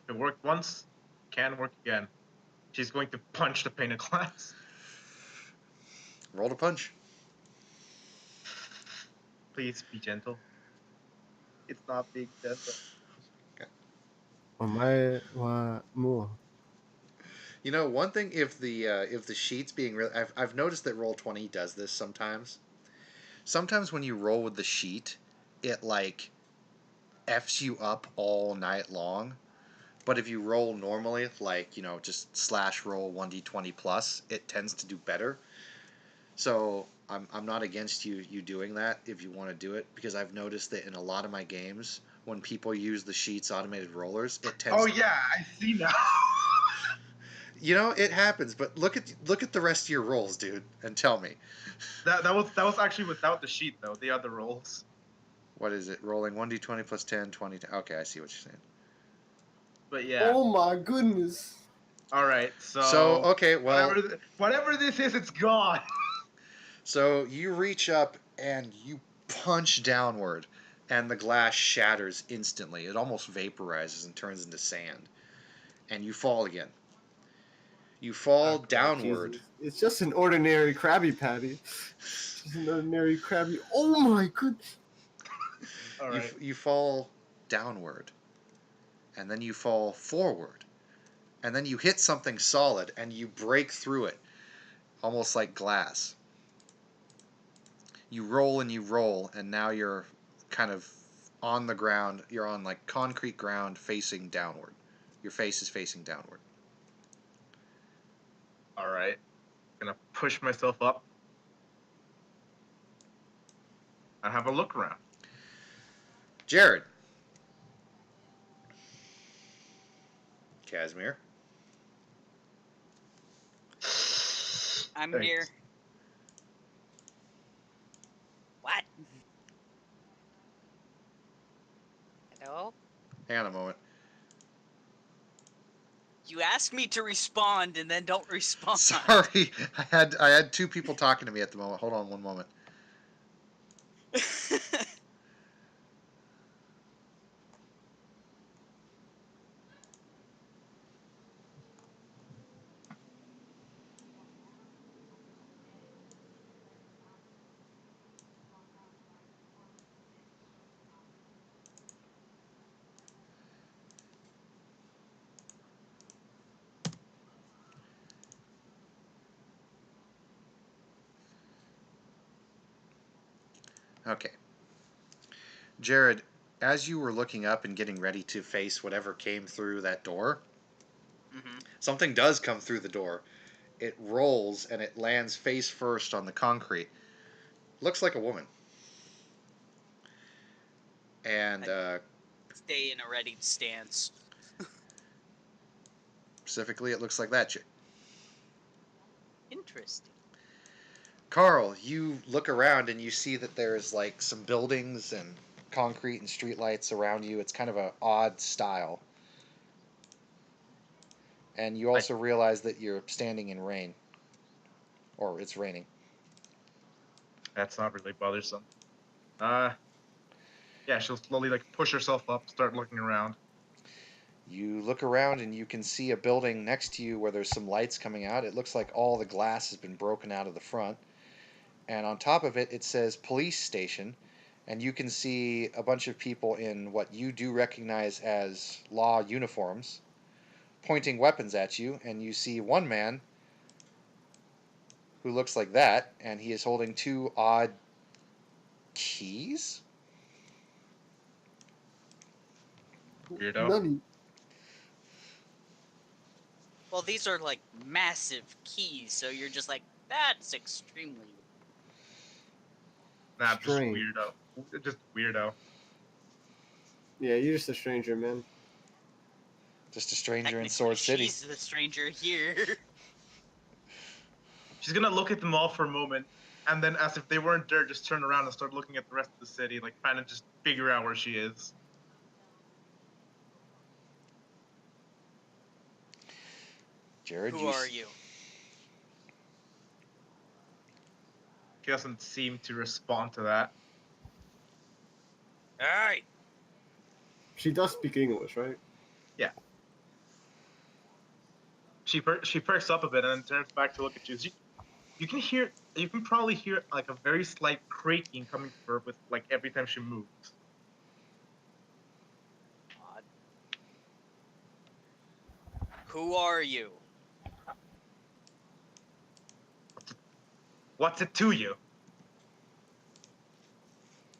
If it worked once, it can work again. She's going to punch the pane of glass. Roll to punch. Please be gentle. It's not being gentle. More. You know, one thing, if the sheet's being real, I've noticed that Roll20 does this sometimes. Sometimes when you roll with the sheet, it like f's you up all night long. But if you roll normally, like, you know, just slash roll 1d20 plus, it tends to do better. So I'm not against you doing that if you want to do it, because I've noticed that in a lot of my games, when people use the sheet's automated rollers, it tends. Oh yeah, I see now. You know, it happens, but look at the rest of your rolls, dude, and tell me. That was actually without the sheet though. The other rolls. What is it? Rolling 1d20 plus 10, 20. Okay, I see what you're saying. But yeah. Oh my goodness. All right. So okay, well, whatever this is, it's gone. So you reach up and you punch downward, and the glass shatters instantly. It almost vaporizes and turns into sand, and you fall again. You fall downward. Jesus. It's just an ordinary Krabby Patty. Just an ordinary Krabby. Oh my goodness. All right. You fall downward, and then you fall forward, and then you hit something solid, and you break through it, almost like glass. You roll, and now you're kind of on the ground. You're on like concrete ground facing downward. Your face is facing downward. All right. Gonna push myself up. I have a look around. Jared. Casimir. I'm Thanks. here. What? Hello? Hang on a moment. You asked me to respond and then don't respond. Sorry, I had two people talking to me at the moment. Hold on one moment. Okay. Jared, as you were looking up and getting ready to face whatever came through that door, something does come through the door. It rolls and it lands face first on the concrete. Looks like a woman. And Stay in a ready stance. specifically, it looks like that chick. Interesting. Carl, you look around and you see that there's like some buildings and concrete and streetlights around you. It's kind of an odd style. And you also realize that you're standing in rain. or it's raining. That's not really bothersome. Yeah, she'll slowly like push herself up, start looking around. You look around and you can see a building next to you where there's some lights coming out. It looks like all the glass has been broken out of the front. And on top of it, it says police station. And you can see a bunch of people in what you do recognize as law uniforms pointing weapons at you. And you see one man who looks like that, and he is holding two odd keys. Weirdo. None. Well, these are like massive keys, so you're just like, that's extremely. Nah, just Strange. weirdo. Just weirdo. Yeah, you're just a stranger, man. Just a stranger in Technically, Sword City. she's the stranger here. She's gonna look at them all for a moment, and then, as if they weren't there, just turn around and start looking at the rest of the city, like trying to just figure out where she is. Jared, Who are you? She doesn't seem to respond to that. All right. She does speak English, right? She perks up a bit and then turns back to look at you. You can probably hear like a very slight creaking coming from her with like every time she moves. Odd. Who are you? What's it to you?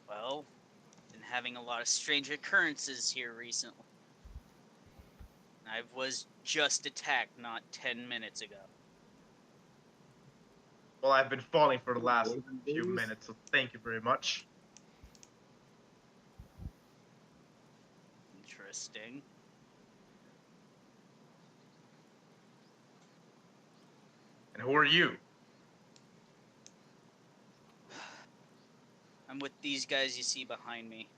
Well, been having a lot of strange occurrences here recently. I was just attacked not 10 minutes ago. Well, I've been falling for the last One of them few days. minutes, so thank you very much. Interesting. And who are you? I'm with these guys you see behind me.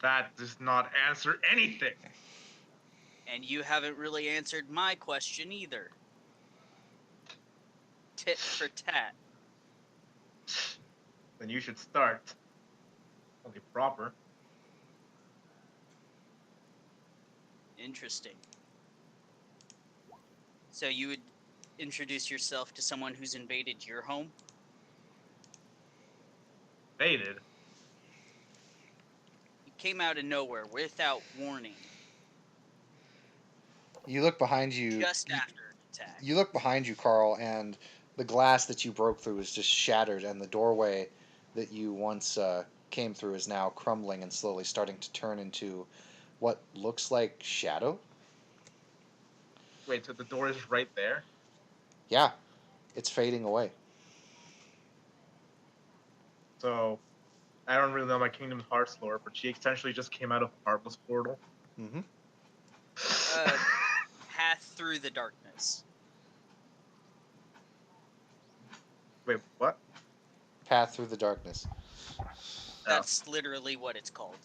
That does not answer anything. And you haven't really answered my question either. Tit for tat. Then you should start. Only proper. Interesting. So you would introduce yourself to someone who's invaded your home? Faded. You came out of nowhere without warning, You look behind you. just after an attack. You look behind you, Carl, and the glass that you broke through is just shattered, and the doorway that you once came through is now crumbling and slowly starting to turn into what looks like shadow. Wait, so the door is right there? Yeah, it's fading away. So, I don't really know my Kingdom Hearts lore, but she essentially just came out of a Heartless portal. Mm-hmm. Path through the darkness. Wait, what? Path through the darkness. That's literally what it's called.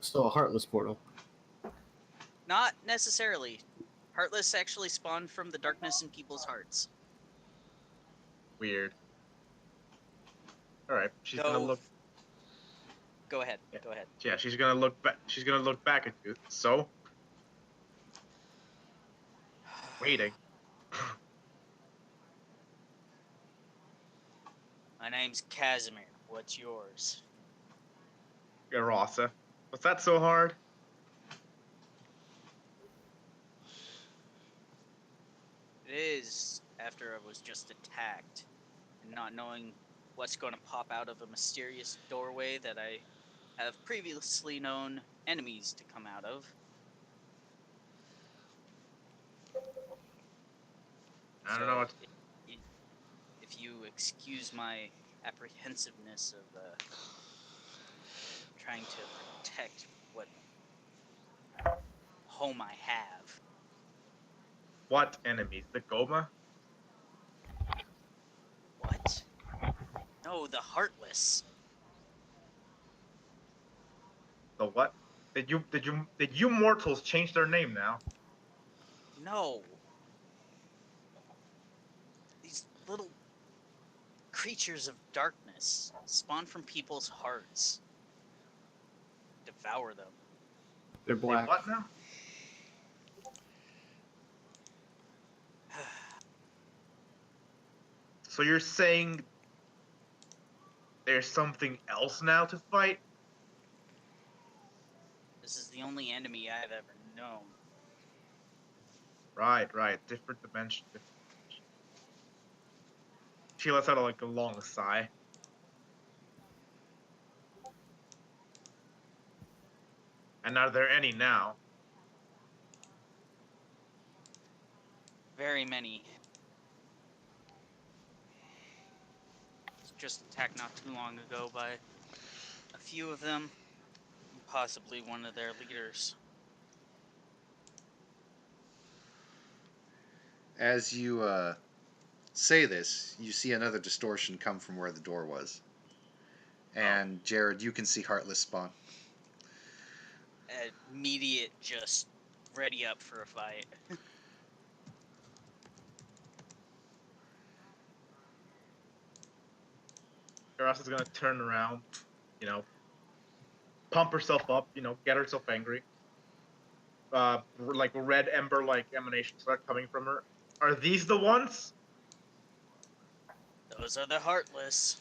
So a heartless portal. Not necessarily. Heartless actually spawned from the darkness in people's hearts. Weird. Alright, she's Though- gonna look. Go ahead. Yeah. Go ahead. Yeah, she's gonna look back. She's gonna look back at you. So, waiting. My name's Casimir. What's yours? Garasa. Was that so hard? It is after I was just attacked and not knowing what's going to pop out of a mysterious doorway that I have previously known enemies to come out of. I don't know what. If you excuse my apprehensiveness of trying to protect what home I have. What enemies? The Goma? What? No, the Heartless. The what? Did you mortals change their name now? No. These little creatures of darkness spawn from people's hearts. Devour them. They're They black. what now? So you're saying there's something else now to fight? This is the only enemy I've ever known. Right. Different dimension. She lets out like a long sigh. And are there any now? Very many. Was just attacked not too long ago by a few of them, and possibly one of their leaders. As you say this, you see another distortion come from where the door was. And Jared, you can see Heartless spawn. Immediate, just ready up for a fight. Garas is gonna turn around, pump herself up, get herself angry. Like red ember-like emanations start coming from her. Are these the ones? Those are the Heartless.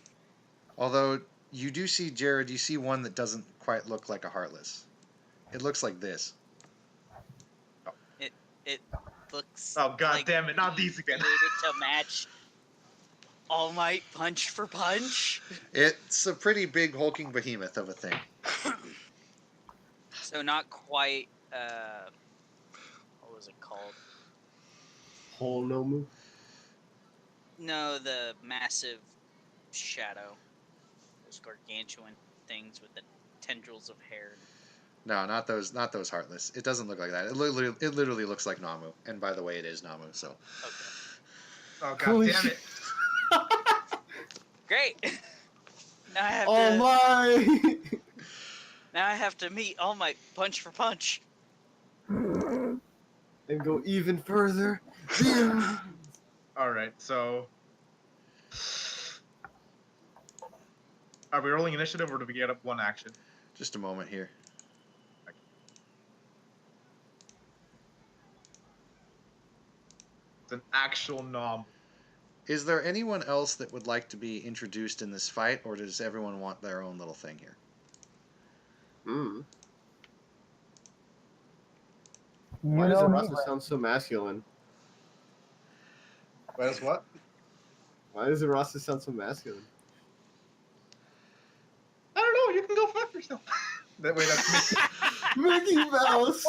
Although you do see, Jared, you see one that doesn't quite look like a Heartless. It looks like this. It looks. Oh god like damn it! Not these again. created to match All Might punch for punch. It's a pretty big hulking behemoth of a thing. So not quite. What was it called? Whole Nomu. No, the massive shadow. Those gargantuan things with the tendrils of hair. No, not those Heartless. It doesn't look like that. It literally looks like Namu. And by the way, it is Namu, so. Okay. Oh god Holy damn shit. it! Great. Now I have Oh to. my! Now I have to meet All Might punch for punch. And go even further. All right, so are we rolling initiative or do we get up one action? Just a moment here. It's an actual nom. Is there anyone else that would like to be introduced in this fight, or does everyone want their own little thing here? Why does Rasa sound so masculine? Where's what? Why does Rasa sound so masculine? I don't know. You can go fuck yourself. Wait, that's me. Mickey Mouse!